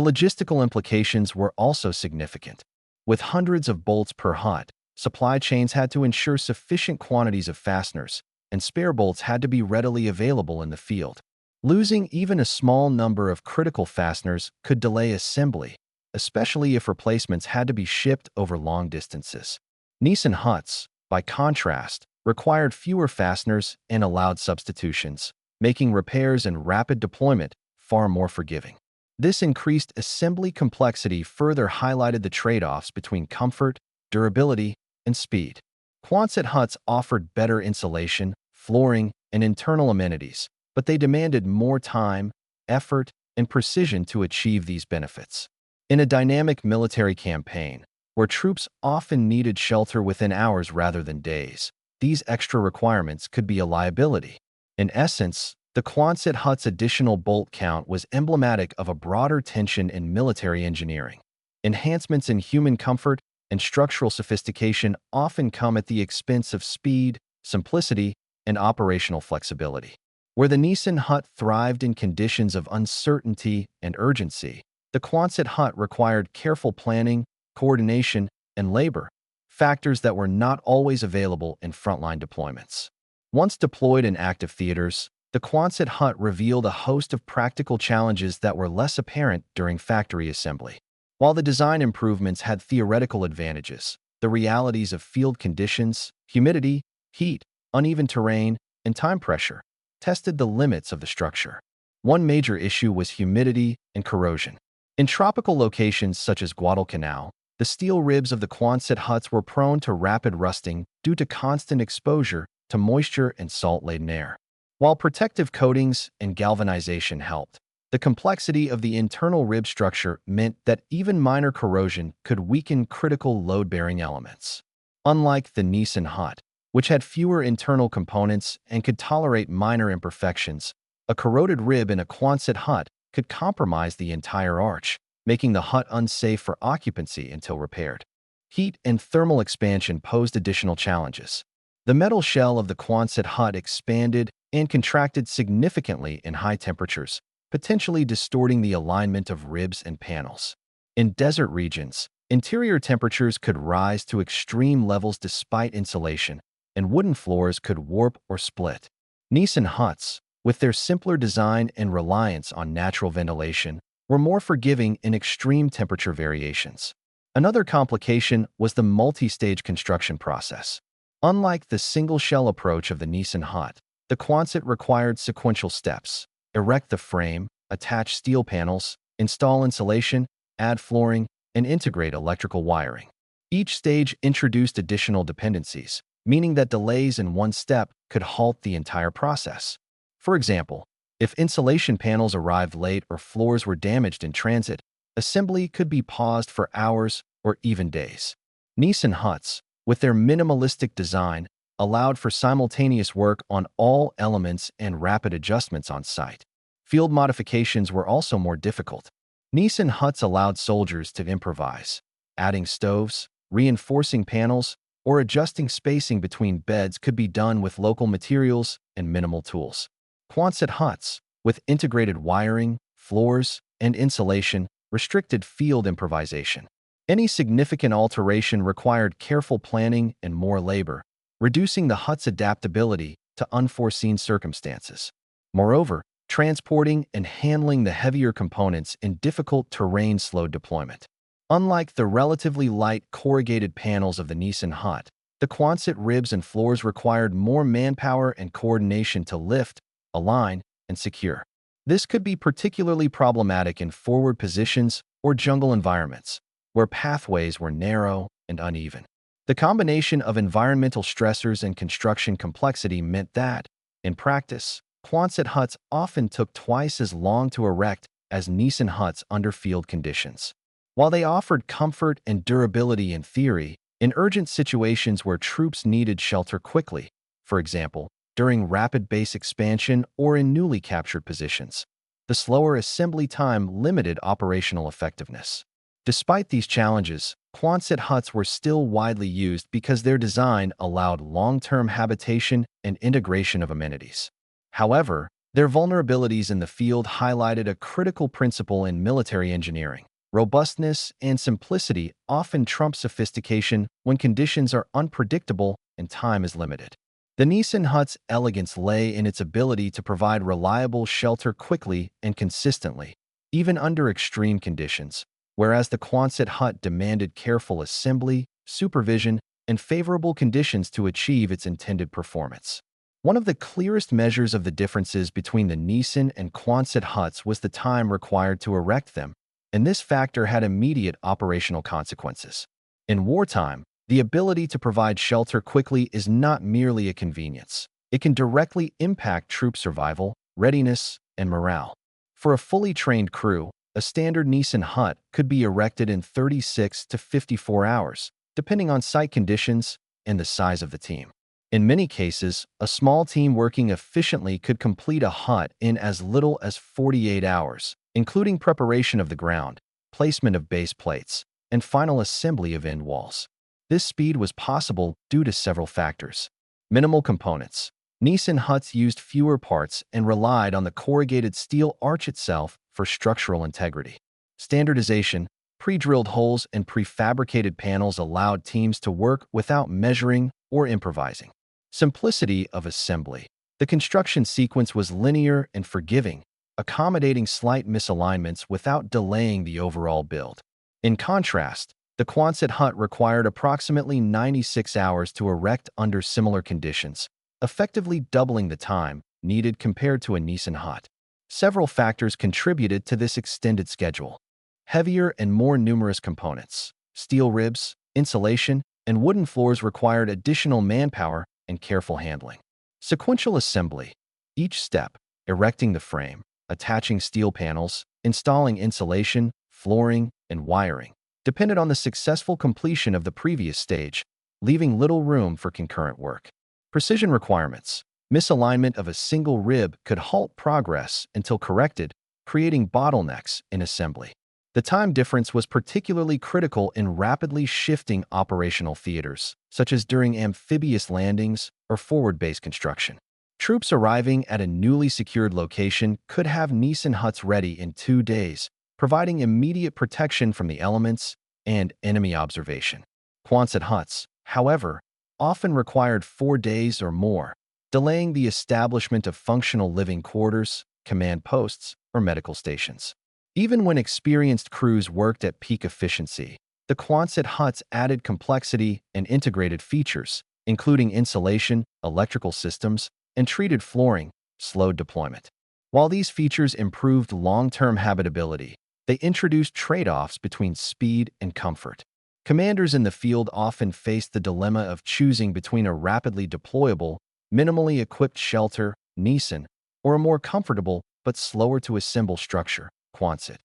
logistical implications were also significant. With hundreds of bolts per hut, supply chains had to ensure sufficient quantities of fasteners, and spare bolts had to be readily available in the field. Losing even a small number of critical fasteners could delay assembly, especially if replacements had to be shipped over long distances. Nissen huts, by contrast, required fewer fasteners and allowed substitutions, making repairs and rapid deployment far more forgiving. This increased assembly complexity further highlighted the trade-offs between comfort, durability, and speed. Quonset huts offered better insulation, flooring, and internal amenities, but they demanded more time, effort, and precision to achieve these benefits. In a dynamic military campaign, where troops often needed shelter within hours rather than days, these extra requirements could be a liability. In essence, the Quonset hut's additional bolt count was emblematic of a broader tension in military engineering. Enhancements in human comfort and structural sophistication often come at the expense of speed, simplicity, and operational flexibility. Where the Nissen hut thrived in conditions of uncertainty and urgency, the Quonset hut required careful planning, coordination, and labor, factors that were not always available in frontline deployments. Once deployed in active theaters, the Quonset hut revealed a host of practical challenges that were less apparent during factory assembly. While the design improvements had theoretical advantages, the realities of field conditions, humidity, heat, uneven terrain, and time pressure tested the limits of the structure. One major issue was humidity and corrosion. In tropical locations such as Guadalcanal, the steel ribs of the Quonset huts were prone to rapid rusting due to constant exposure to moisture and salt-laden air. While protective coatings and galvanization helped, the complexity of the internal rib structure meant that even minor corrosion could weaken critical load-bearing elements. Unlike the Nissen hut, which had fewer internal components and could tolerate minor imperfections, a corroded rib in a Quonset hut could compromise the entire arch, making the hut unsafe for occupancy until repaired. Heat and thermal expansion posed additional challenges. The metal shell of the Quonset hut expanded and contracted significantly in high temperatures, potentially distorting the alignment of ribs and panels. In desert regions, interior temperatures could rise to extreme levels despite insulation, and wooden floors could warp or split. Nissen huts, with their simpler design and reliance on natural ventilation, were more forgiving in extreme temperature variations. Another complication was the multi-stage construction process. Unlike the single-shell approach of the Nissen hut, the Quonset required sequential steps: erect the frame, attach steel panels, install insulation, add flooring, and integrate electrical wiring. Each stage introduced additional dependencies, meaning that delays in one step could halt the entire process. For example, if insulation panels arrived late or floors were damaged in transit, assembly could be paused for hours or even days. Nissen huts, with their minimalistic design, allowed for simultaneous work on all elements and rapid adjustments on site. Field modifications were also more difficult. Nissen huts allowed soldiers to improvise. Adding stoves, reinforcing panels, or adjusting spacing between beds could be done with local materials and minimal tools. Quonset huts, with integrated wiring, floors, and insulation, restricted field improvisation. Any significant alteration required careful planning and more labor, reducing the hut's adaptability to unforeseen circumstances. Moreover, transporting and handling the heavier components in difficult terrain slowed deployment. Unlike the relatively light corrugated panels of the Nissen hut, the Quonset ribs and floors required more manpower and coordination to lift, align, and secure. This could be particularly problematic in forward positions or jungle environments, where pathways were narrow and uneven. The combination of environmental stressors and construction complexity meant that, in practice, Quonset huts often took twice as long to erect as Nissen huts under field conditions. While they offered comfort and durability in theory, in urgent situations where troops needed shelter quickly, for example, during rapid base expansion or in newly captured positions, the slower assembly time limited operational effectiveness. Despite these challenges, Quonset huts were still widely used because their design allowed long-term habitation and integration of amenities. However, their vulnerabilities in the field highlighted a critical principle in military engineering. Robustness and simplicity often trump sophistication when conditions are unpredictable and time is limited. The Nissen hut's elegance lay in its ability to provide reliable shelter quickly and consistently, even under extreme conditions, whereas the Quonset hut demanded careful assembly, supervision, and favorable conditions to achieve its intended performance. One of the clearest measures of the differences between the Nissen and Quonset huts was the time required to erect them, and this factor had immediate operational consequences. In wartime, the ability to provide shelter quickly is not merely a convenience. It can directly impact troop survival, readiness, and morale. For a fully trained crew, a standard Nissen hut could be erected in 36 to 54 hours, depending on site conditions and the size of the team. In many cases, a small team working efficiently could complete a hut in as little as 48 hours, including preparation of the ground, placement of base plates, and final assembly of end walls. This speed was possible due to several factors. Minimal components. Nissen huts used fewer parts and relied on the corrugated steel arch itself for structural integrity. Standardization, pre-drilled holes and prefabricated panels allowed teams to work without measuring or improvising. Simplicity of assembly. The construction sequence was linear and forgiving, accommodating slight misalignments without delaying the overall build. In contrast, the Quonset hut required approximately 96 hours to erect under similar conditions, effectively doubling the time needed compared to a Nissen hut. Several factors contributed to this extended schedule. Heavier and more numerous components. Steel ribs, insulation, and wooden floors required additional manpower and careful handling. Sequential assembly. Each step, erecting the frame, attaching steel panels, installing insulation, flooring, and wiring, depended on the successful completion of the previous stage, leaving little room for concurrent work. Precision requirements. Misalignment of a single rib could halt progress until corrected, creating bottlenecks in assembly. The time difference was particularly critical in rapidly shifting operational theaters, such as during amphibious landings or forward-base construction. Troops arriving at a newly secured location could have Nissen huts ready in 2 days, providing immediate protection from the elements and enemy observation. Quonset huts, however, often required 4 days or more, delaying the establishment of functional living quarters, command posts, or medical stations. Even when experienced crews worked at peak efficiency, the Quonset huts added complexity and integrated features, including insulation, electrical systems, and treated flooring, slowed deployment. While these features improved long-term habitability, they introduced trade-offs between speed and comfort. Commanders in the field often faced the dilemma of choosing between a rapidly deployable, minimally equipped shelter, Nissen, or a more comfortable but slower to assemble structure, Quonset.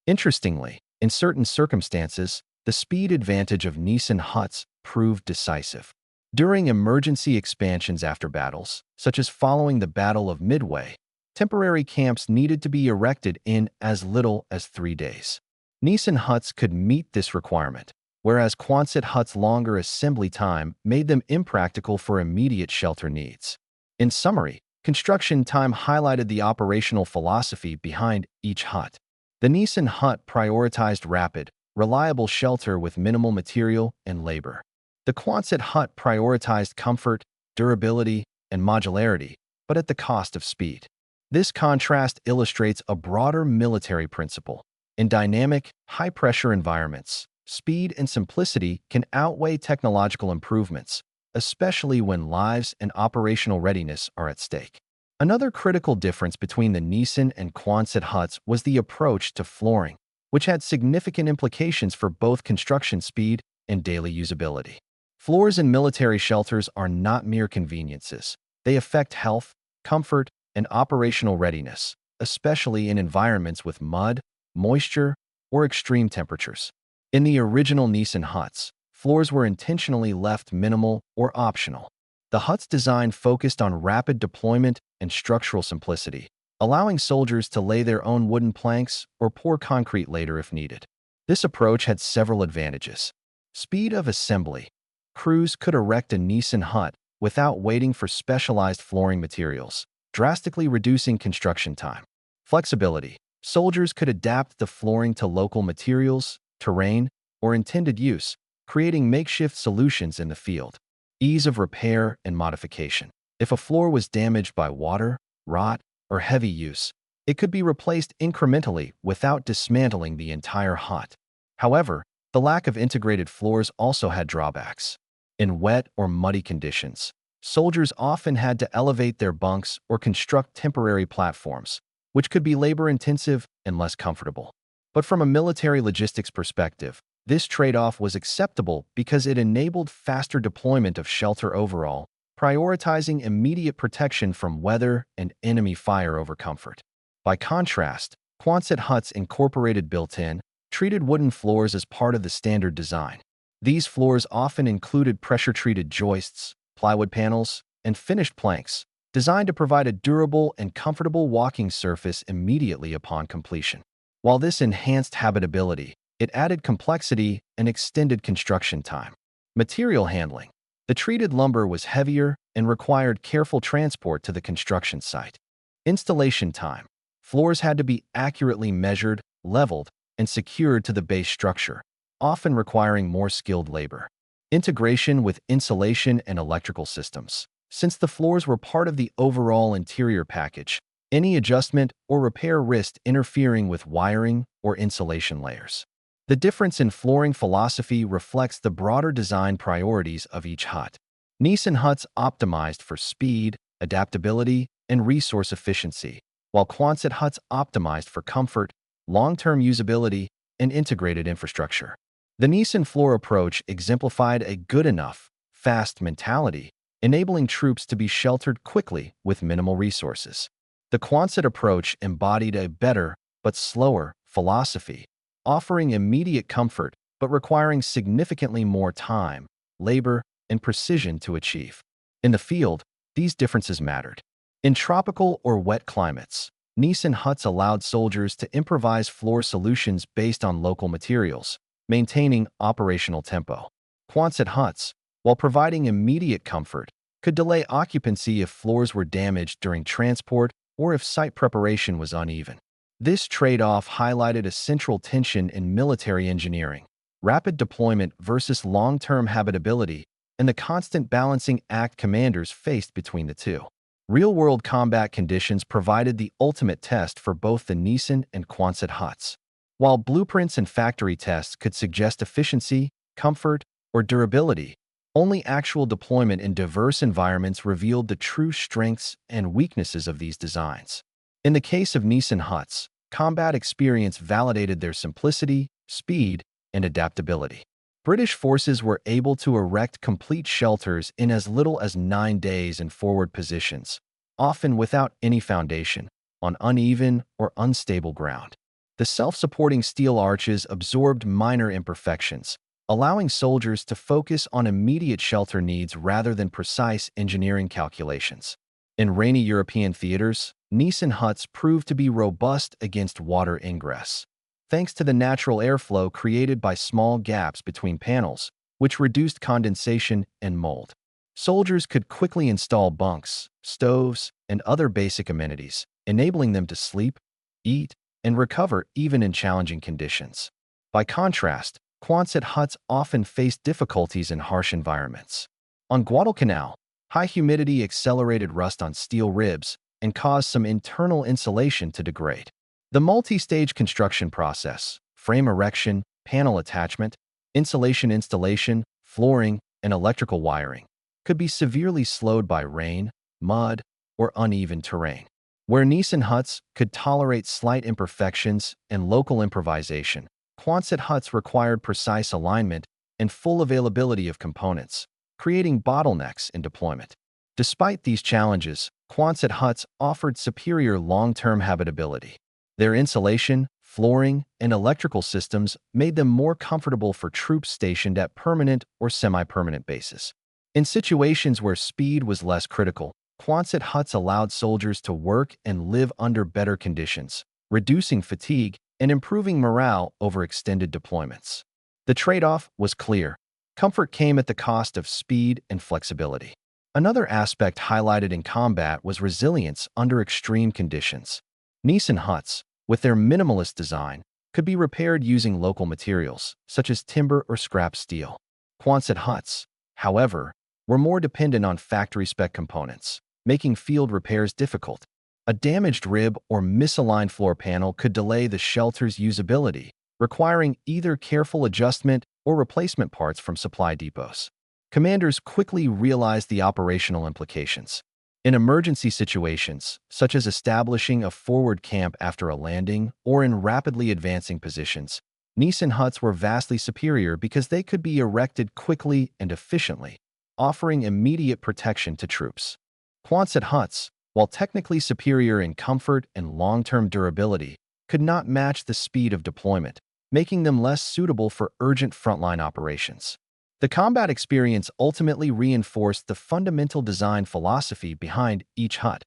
Interestingly, in certain circumstances, the speed advantage of Nissen huts proved decisive. During emergency expansions after battles, such as following the Battle of Midway, temporary camps needed to be erected in as little as 3 days. Nissen huts could meet this requirement, whereas Quonset huts' longer assembly time made them impractical for immediate shelter needs. In summary, construction time highlighted the operational philosophy behind each hut. The Nissen hut prioritized rapid, reliable shelter with minimal material and labor. The Quonset hut prioritized comfort, durability, and modularity, but at the cost of speed. This contrast illustrates a broader military principle. In dynamic, high-pressure environments, speed and simplicity can outweigh technological improvements, especially when lives and operational readiness are at stake. Another critical difference between the Nissen and Quonset huts was the approach to flooring, which had significant implications for both construction speed and daily usability. Floors in military shelters are not mere conveniences. They affect health, comfort, and operational readiness, especially in environments with mud, moisture, or extreme temperatures. In the original Nissen huts, floors were intentionally left minimal or optional. The hut's design focused on rapid deployment and structural simplicity, allowing soldiers to lay their own wooden planks or pour concrete later if needed. This approach had several advantages. Speed of assembly. Crews could erect a Nissen hut without waiting for specialized flooring materials, drastically reducing construction time. Flexibility. Soldiers could adapt the flooring to local materials, terrain, or intended use, creating makeshift solutions in the field. Ease of repair and modification. If a floor was damaged by water, rot, or heavy use, it could be replaced incrementally without dismantling the entire hut. However, the lack of integrated floors also had drawbacks. In wet or muddy conditions, soldiers often had to elevate their bunks or construct temporary platforms, which could be labor-intensive and less comfortable. But from a military logistics perspective, this trade-off was acceptable because it enabled faster deployment of shelter overall, prioritizing immediate protection from weather and enemy fire over comfort. By contrast, Quonset huts incorporated built-in, treated wooden floors as part of the standard design. These floors often included pressure-treated joists, plywood panels, and finished planks, designed to provide a durable and comfortable walking surface immediately upon completion. While this enhanced habitability, it added complexity and extended construction time. Material handling. The treated lumber was heavier and required careful transport to the construction site. Installation time. Floors had to be accurately measured, leveled, and secured to the base structure, often requiring more skilled labor. Integration with insulation and electrical systems. Since the floors were part of the overall interior package, any adjustment or repair risked interfering with wiring or insulation layers. The difference in flooring philosophy reflects the broader design priorities of each hut. Nissen huts optimized for speed, adaptability, and resource efficiency, while Quonset huts optimized for comfort, long-term usability, and integrated infrastructure. The Nissen floor approach exemplified a good enough, fast mentality, enabling troops to be sheltered quickly with minimal resources. The Quonset approach embodied a better, but slower, philosophy, offering immediate comfort but requiring significantly more time, labor, and precision to achieve. In the field, these differences mattered. In tropical or wet climates, Nissen huts allowed soldiers to improvise floor solutions based on local materials, maintaining operational tempo. Quonset huts, while providing immediate comfort, could delay occupancy if floors were damaged during transport or if site preparation was uneven. This trade-off highlighted a central tension in military engineering: rapid deployment versus long-term habitability, and the constant balancing act commanders faced between the two. Real-world combat conditions provided the ultimate test for both the Nissen and Quonset huts. While blueprints and factory tests could suggest efficiency, comfort, or durability, only actual deployment in diverse environments revealed the true strengths and weaknesses of these designs. In the case of Nissen huts, combat experience validated their simplicity, speed, and adaptability. British forces were able to erect complete shelters in as little as 9 days in forward positions, often without any foundation, on uneven or unstable ground. The self-supporting steel arches absorbed minor imperfections, allowing soldiers to focus on immediate shelter needs rather than precise engineering calculations. In rainy European theaters, Nissen huts proved to be robust against water ingress, thanks to the natural airflow created by small gaps between panels, which reduced condensation and mold. Soldiers could quickly install bunks, stoves, and other basic amenities, enabling them to sleep, eat, and recover even in challenging conditions. By contrast, Quonset huts often faced difficulties in harsh environments. On Guadalcanal, high humidity accelerated rust on steel ribs and caused some internal insulation to degrade. The multi-stage construction process, frame erection, panel attachment, insulation installation, flooring, and electrical wiring, could be severely slowed by rain, mud, or uneven terrain. Where Nissen huts could tolerate slight imperfections and local improvisation, Quonset huts required precise alignment and full availability of components, creating bottlenecks in deployment. Despite these challenges, Quonset huts offered superior long-term habitability. Their insulation, flooring, and electrical systems made them more comfortable for troops stationed at permanent or semi-permanent bases. In situations where speed was less critical, Quonset huts allowed soldiers to work and live under better conditions, reducing fatigue and improving morale over extended deployments. The trade-off was clear. Comfort came at the cost of speed and flexibility. Another aspect highlighted in combat was resilience under extreme conditions. Nissen huts, with their minimalist design, could be repaired using local materials, such as timber or scrap steel. Quonset huts, however, were more dependent on factory-spec components, making field repairs difficult. A damaged rib or misaligned floor panel could delay the shelter's usability, requiring either careful adjustment or replacement parts from supply depots. Commanders quickly realized the operational implications. In emergency situations, such as establishing a forward camp after a landing or in rapidly advancing positions, Nissen huts were vastly superior because they could be erected quickly and efficiently, offering immediate protection to troops. Quonset huts, while technically superior in comfort and long-term durability, could not match the speed of deployment, making them less suitable for urgent frontline operations. The combat experience ultimately reinforced the fundamental design philosophy behind each hut.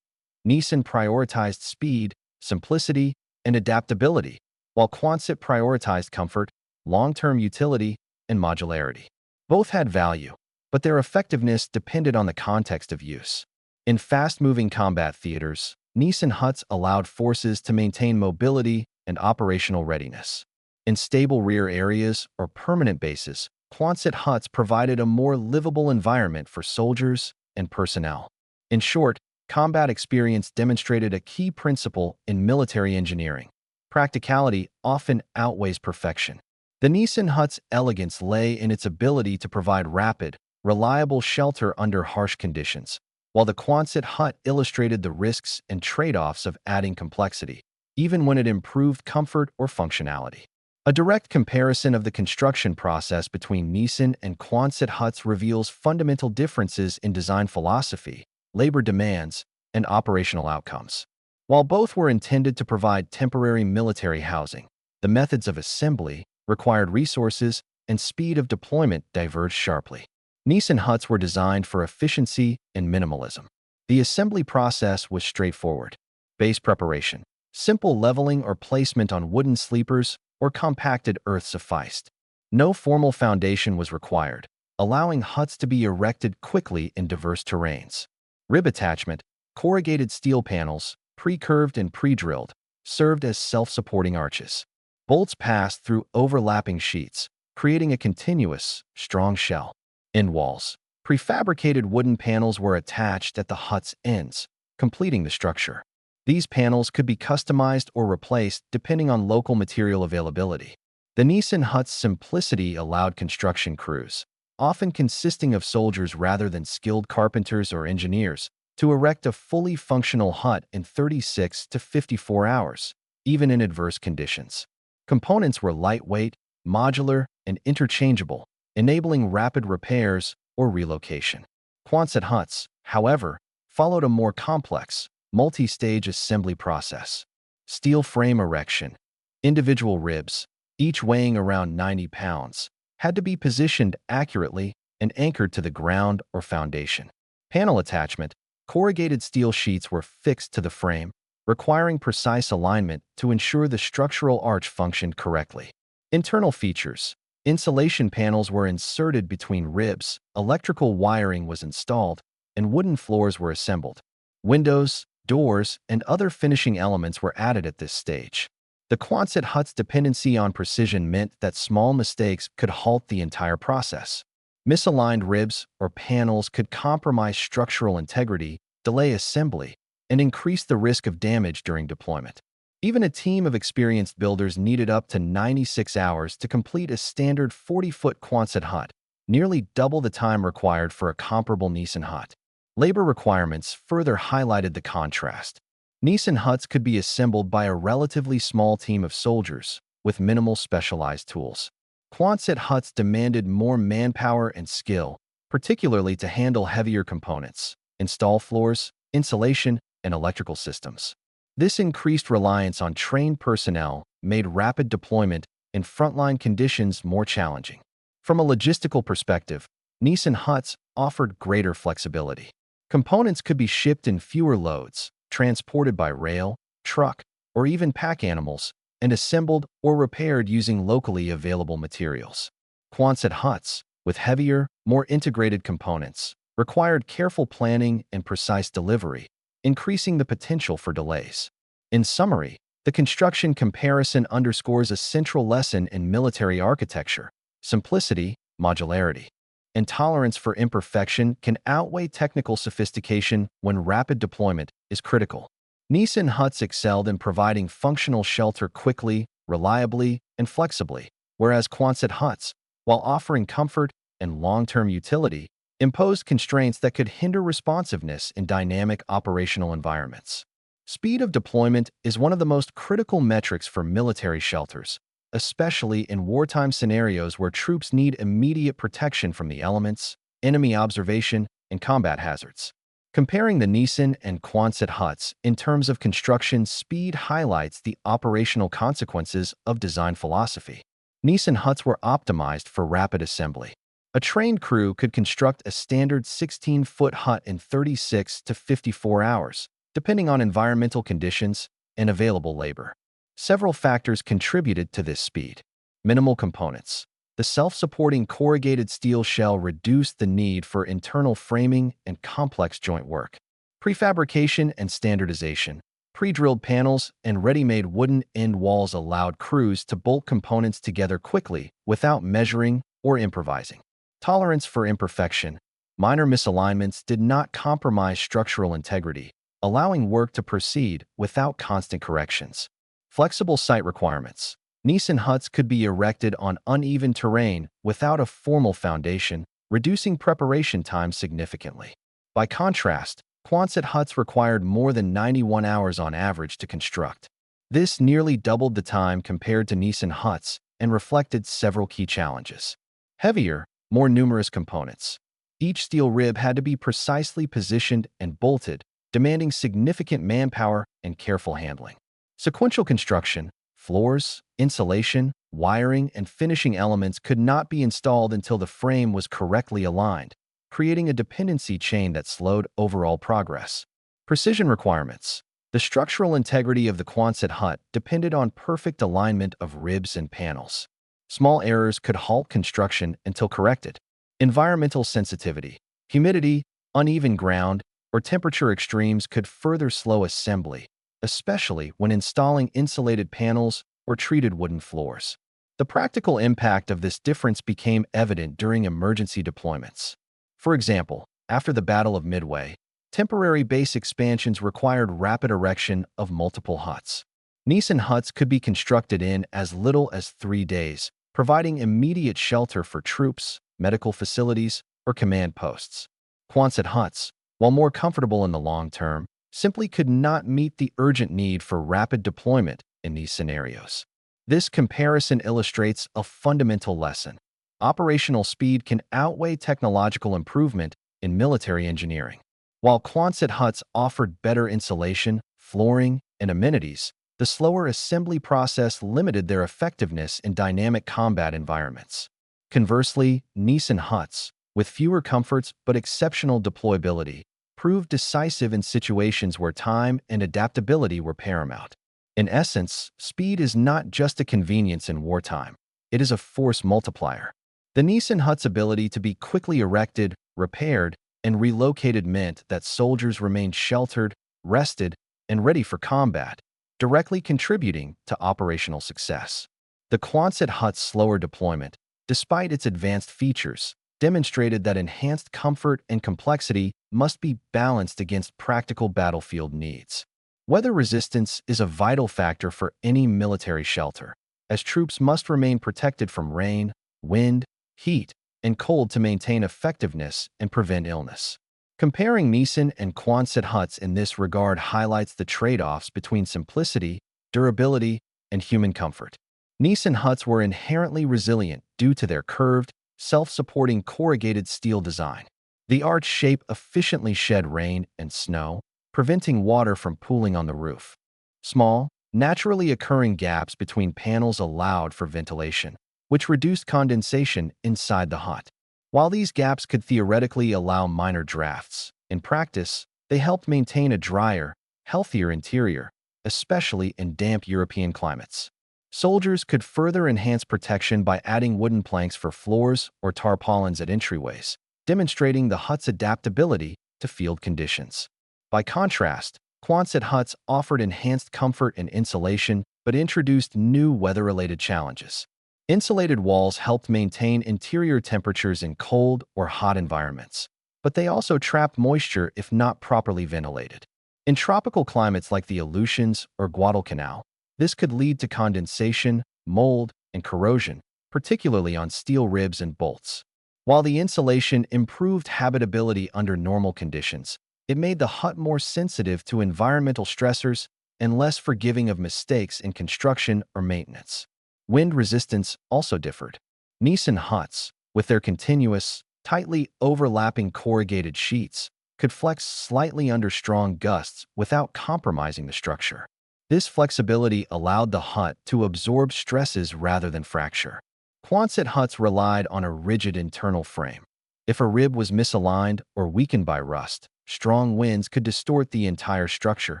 Nissen prioritized speed, simplicity, and adaptability, while Quonset prioritized comfort, long-term utility, and modularity. Both had value, but their effectiveness depended on the context of use. In fast-moving combat theaters, Nissen huts allowed forces to maintain mobility and operational readiness. In stable rear areas or permanent bases, Quonset huts provided a more livable environment for soldiers and personnel. In short, combat experience demonstrated a key principle in military engineering. Practicality often outweighs perfection. The Nissen hut's elegance lay in its ability to provide rapid, reliable shelter under harsh conditions, while the Quonset hut illustrated the risks and trade-offs of adding complexity, even when it improved comfort or functionality. A direct comparison of the construction process between Nissen and Quonset huts reveals fundamental differences in design philosophy, labor demands, and operational outcomes. While both were intended to provide temporary military housing, the methods of assembly, required resources, and speed of deployment diverged sharply. Nissen huts were designed for efficiency and minimalism. The assembly process was straightforward. Base preparation, simple leveling or placement on wooden sleepers, or compacted earth sufficed. No formal foundation was required, allowing huts to be erected quickly in diverse terrains. Rib attachment, corrugated steel panels, pre-curved and pre-drilled, served as self-supporting arches. Bolts passed through overlapping sheets, creating a continuous, strong shell. End walls, prefabricated wooden panels were attached at the hut's ends, completing the structure. These panels could be customized or replaced depending on local material availability. The Nissen hut's simplicity allowed construction crews, often consisting of soldiers rather than skilled carpenters or engineers, to erect a fully functional hut in 36 to 54 hours, even in adverse conditions. Components were lightweight, modular, and interchangeable, enabling rapid repairs or relocation. Quonset huts, however, followed a more complex, multi-stage assembly process. Steel frame erection. Individual ribs, each weighing around 90 pounds, had to be positioned accurately and anchored to the ground or foundation. Panel attachment. Corrugated steel sheets were fixed to the frame, requiring precise alignment to ensure the structural arch functioned correctly. Internal features. Insulation panels were inserted between ribs, electrical wiring was installed, and wooden floors were assembled. Windows, doors, and other finishing elements were added at this stage. The Quonset hut's dependency on precision meant that small mistakes could halt the entire process. Misaligned ribs or panels could compromise structural integrity, delay assembly, and increase the risk of damage during deployment. Even a team of experienced builders needed up to 96 hours to complete a standard 40-foot Quonset hut, nearly double the time required for a comparable Nissen hut. Labor requirements further highlighted the contrast. Nissen huts could be assembled by a relatively small team of soldiers with minimal specialized tools. Quonset huts demanded more manpower and skill, particularly to handle heavier components, install floors, insulation, and electrical systems. This increased reliance on trained personnel made rapid deployment in frontline conditions more challenging. From a logistical perspective, Nissen huts offered greater flexibility. Components could be shipped in fewer loads, transported by rail, truck, or even pack animals, and assembled or repaired using locally available materials. Quonset huts, with heavier, more integrated components, required careful planning and precise delivery, increasing the potential for delays. In summary, the construction comparison underscores a central lesson in military architecture: simplicity, modularity, and tolerance for imperfection can outweigh technical sophistication when rapid deployment is critical. Nissen huts excelled in providing functional shelter quickly, reliably, and flexibly, whereas Quonset huts, while offering comfort and long-term utility, imposed constraints that could hinder responsiveness in dynamic operational environments. Speed of deployment is one of the most critical metrics for military shelters, especially in wartime scenarios where troops need immediate protection from the elements, enemy observation, and combat hazards. Comparing the Nissen and Quonset huts in terms of construction speed highlights the operational consequences of design philosophy. Nissen huts were optimized for rapid assembly. A trained crew could construct a standard 16-foot hut in 36 to 54 hours, depending on environmental conditions and available labor. Several factors contributed to this speed. Minimal components. The self-supporting corrugated steel shell reduced the need for internal framing and complex joint work. Prefabrication and standardization. Pre-drilled panels and ready-made wooden end walls allowed crews to bolt components together quickly without measuring or improvising. Tolerance for imperfection. Minor misalignments did not compromise structural integrity, allowing work to proceed without constant corrections. Flexible site requirements. Nissen huts could be erected on uneven terrain without a formal foundation, reducing preparation time significantly. By contrast, Quonset huts required more than 91 hours on average to construct. This nearly doubled the time compared to Nissen huts and reflected several key challenges. Heavier, more numerous components. Each steel rib had to be precisely positioned and bolted, demanding significant manpower and careful handling. Sequential construction. Floors, insulation, wiring, and finishing elements could not be installed until the frame was correctly aligned, creating a dependency chain that slowed overall progress. Precision requirements. The structural integrity of the Quonset hut depended on perfect alignment of ribs and panels. Small errors could halt construction until corrected. Environmental sensitivity. Humidity, uneven ground, or temperature extremes could further slow assembly, especially when installing insulated panels or treated wooden floors. The practical impact of this difference became evident during emergency deployments. For example, after the Battle of Midway, temporary base expansions required rapid erection of multiple huts. Nissen huts could be constructed in as little as 3 days, providing immediate shelter for troops, medical facilities, or command posts. Quonset huts, while more comfortable in the long term, simply could not meet the urgent need for rapid deployment in these scenarios. This comparison illustrates a fundamental lesson. Operational speed can outweigh technological improvement in military engineering. While Quonset huts offered better insulation, flooring, and amenities, the slower assembly process limited their effectiveness in dynamic combat environments. Conversely, Nissen huts, with fewer comforts but exceptional deployability, proved decisive in situations where time and adaptability were paramount. In essence, speed is not just a convenience in wartime. It is a force multiplier. The Nissen hut's ability to be quickly erected, repaired, and relocated meant that soldiers remained sheltered, rested, and ready for combat, directly contributing to operational success. The Quonset hut's slower deployment, despite its advanced features, demonstrated that enhanced comfort and complexity must be balanced against practical battlefield needs. Weather resistance is a vital factor for any military shelter, as troops must remain protected from rain, wind, heat, and cold to maintain effectiveness and prevent illness. Comparing Nissen and Quonset huts in this regard highlights the trade-offs between simplicity, durability, and human comfort. Nissen huts were inherently resilient due to their curved, self-supporting corrugated steel design. The arch shape efficiently shed rain and snow, preventing water from pooling on the roof. Small, naturally occurring gaps between panels allowed for ventilation, which reduced condensation inside the hut. While these gaps could theoretically allow minor drafts, in practice, they helped maintain a drier, healthier interior, especially in damp European climates. Soldiers could further enhance protection by adding wooden planks for floors or tarpaulins at entryways, demonstrating the hut's adaptability to field conditions. By contrast, Quonset huts offered enhanced comfort and insulation but introduced new weather-related challenges. Insulated walls helped maintain interior temperatures in cold or hot environments, but they also trapped moisture if not properly ventilated. In tropical climates like the Aleutians or Guadalcanal, this could lead to condensation, mold, and corrosion, particularly on steel ribs and bolts. While the insulation improved habitability under normal conditions, it made the hut more sensitive to environmental stressors and less forgiving of mistakes in construction or maintenance. Wind resistance also differed. Nissen huts, with their continuous, tightly overlapping corrugated sheets, could flex slightly under strong gusts without compromising the structure. This flexibility allowed the hut to absorb stresses rather than fracture. Quonset huts relied on a rigid internal frame. If a rib was misaligned or weakened by rust, strong winds could distort the entire structure,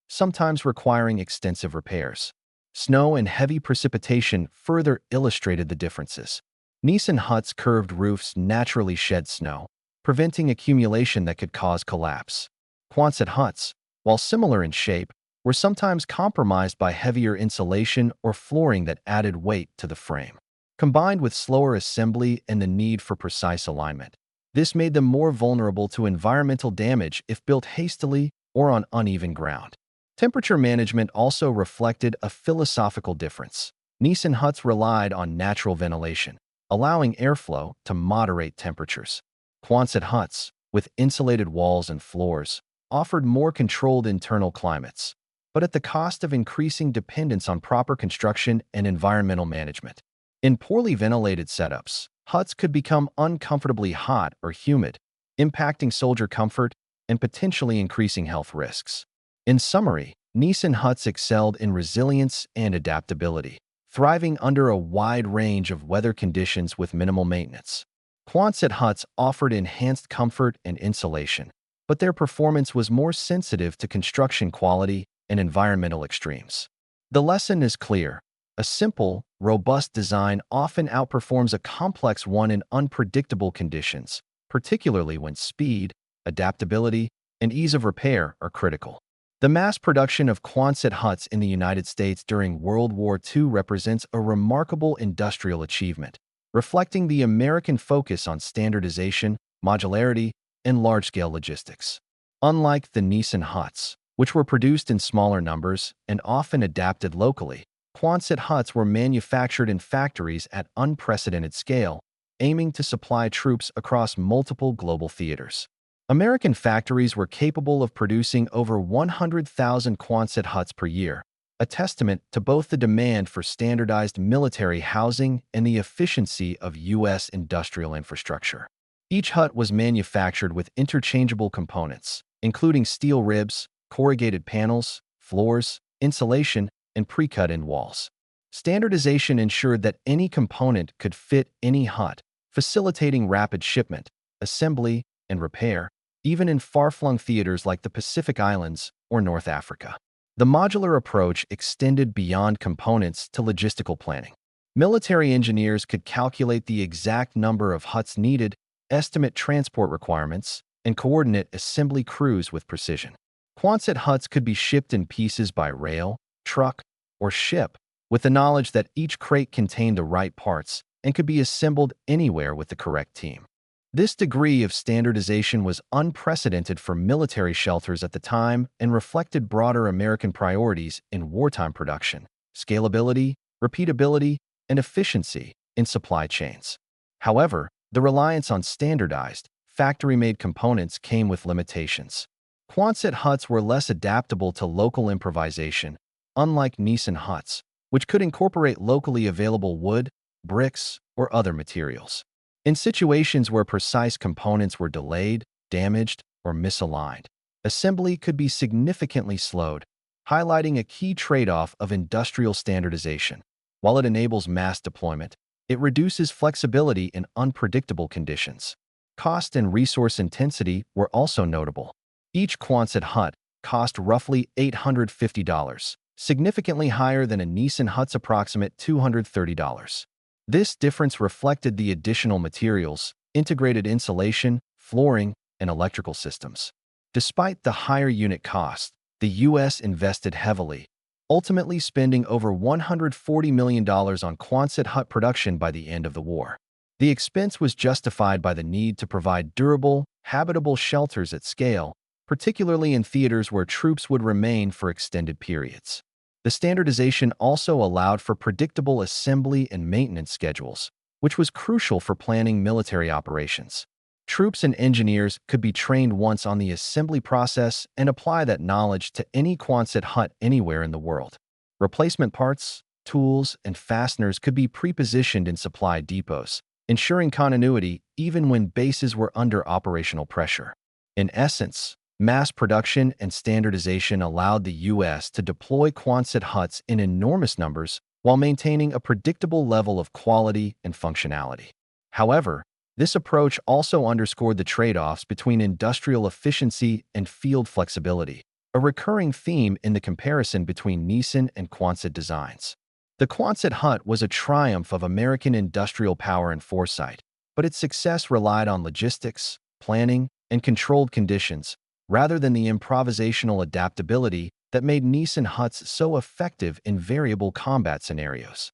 sometimes requiring extensive repairs. Snow and heavy precipitation further illustrated the differences. Nissen huts' curved roofs naturally shed snow, preventing accumulation that could cause collapse. Quonset huts, while similar in shape, were sometimes compromised by heavier insulation or flooring that added weight to the frame. Combined with slower assembly and the need for precise alignment, this made them more vulnerable to environmental damage if built hastily or on uneven ground. Temperature management also reflected a philosophical difference. Nissen huts relied on natural ventilation, allowing airflow to moderate temperatures. Quonset huts, with insulated walls and floors, offered more controlled internal climates, but at the cost of increasing dependence on proper construction and environmental management. In poorly ventilated setups, huts could become uncomfortably hot or humid, impacting soldier comfort and potentially increasing health risks. In summary, Nissen huts excelled in resilience and adaptability, thriving under a wide range of weather conditions with minimal maintenance. Quonset huts offered enhanced comfort and insulation, but their performance was more sensitive to construction quality and environmental extremes. The lesson is clear. A simple, robust design often outperforms a complex one in unpredictable conditions, particularly when speed, adaptability, and ease of repair are critical. The mass production of Quonset huts in the United States during World War II represents a remarkable industrial achievement, reflecting the American focus on standardization, modularity, and large-scale logistics. Unlike the Nissen huts, which were produced in smaller numbers and often adapted locally, Quonset huts were manufactured in factories at unprecedented scale, aiming to supply troops across multiple global theaters. American factories were capable of producing over 100,000 Quonset huts per year, a testament to both the demand for standardized military housing and the efficiency of U.S. industrial infrastructure. Each hut was manufactured with interchangeable components, including steel ribs, corrugated panels, floors, insulation, and pre-cut-in walls. Standardization ensured that any component could fit any hut, facilitating rapid shipment, assembly, and repair, even in far-flung theaters like the Pacific Islands or North Africa. The modular approach extended beyond components to logistical planning. Military engineers could calculate the exact number of huts needed, estimate transport requirements, and coordinate assembly crews with precision. Quonset huts could be shipped in pieces by rail, truck, or ship, with the knowledge that each crate contained the right parts and could be assembled anywhere with the correct team. This degree of standardization was unprecedented for military shelters at the time and reflected broader American priorities in wartime production, scalability, repeatability, and efficiency in supply chains. However, the reliance on standardized, factory-made components came with limitations. Quonset huts were less adaptable to local improvisation, unlike Nissen huts, which could incorporate locally available wood, bricks, or other materials. In situations where precise components were delayed, damaged, or misaligned, assembly could be significantly slowed, highlighting a key trade-off of industrial standardization. While it enables mass deployment, it reduces flexibility in unpredictable conditions. Cost and resource intensity were also notable. Each Quonset hut cost roughly $850, significantly higher than a Nissen hut's approximate $230. This difference reflected the additional materials, integrated insulation, flooring, and electrical systems. Despite the higher unit cost, the U.S. invested heavily, ultimately spending over $140 million on Quonset hut production by the end of the war. The expense was justified by the need to provide durable, habitable shelters at scale, particularly in theaters where troops would remain for extended periods. The standardization also allowed for predictable assembly and maintenance schedules, which was crucial for planning military operations. Troops and engineers could be trained once on the assembly process and apply that knowledge to any Quonset hut anywhere in the world. Replacement parts, tools, and fasteners could be pre-positioned in supply depots, ensuring continuity even when bases were under operational pressure. In essence, mass production and standardization allowed the U.S. to deploy Quonset huts in enormous numbers while maintaining a predictable level of quality and functionality. However, this approach also underscored the trade-offs between industrial efficiency and field flexibility, a recurring theme in the comparison between Nissen and Quonset designs. The Quonset hut was a triumph of American industrial power and foresight, but its success relied on logistics, planning, and controlled conditions, rather than the improvisational adaptability that made Nissen huts so effective in variable combat scenarios.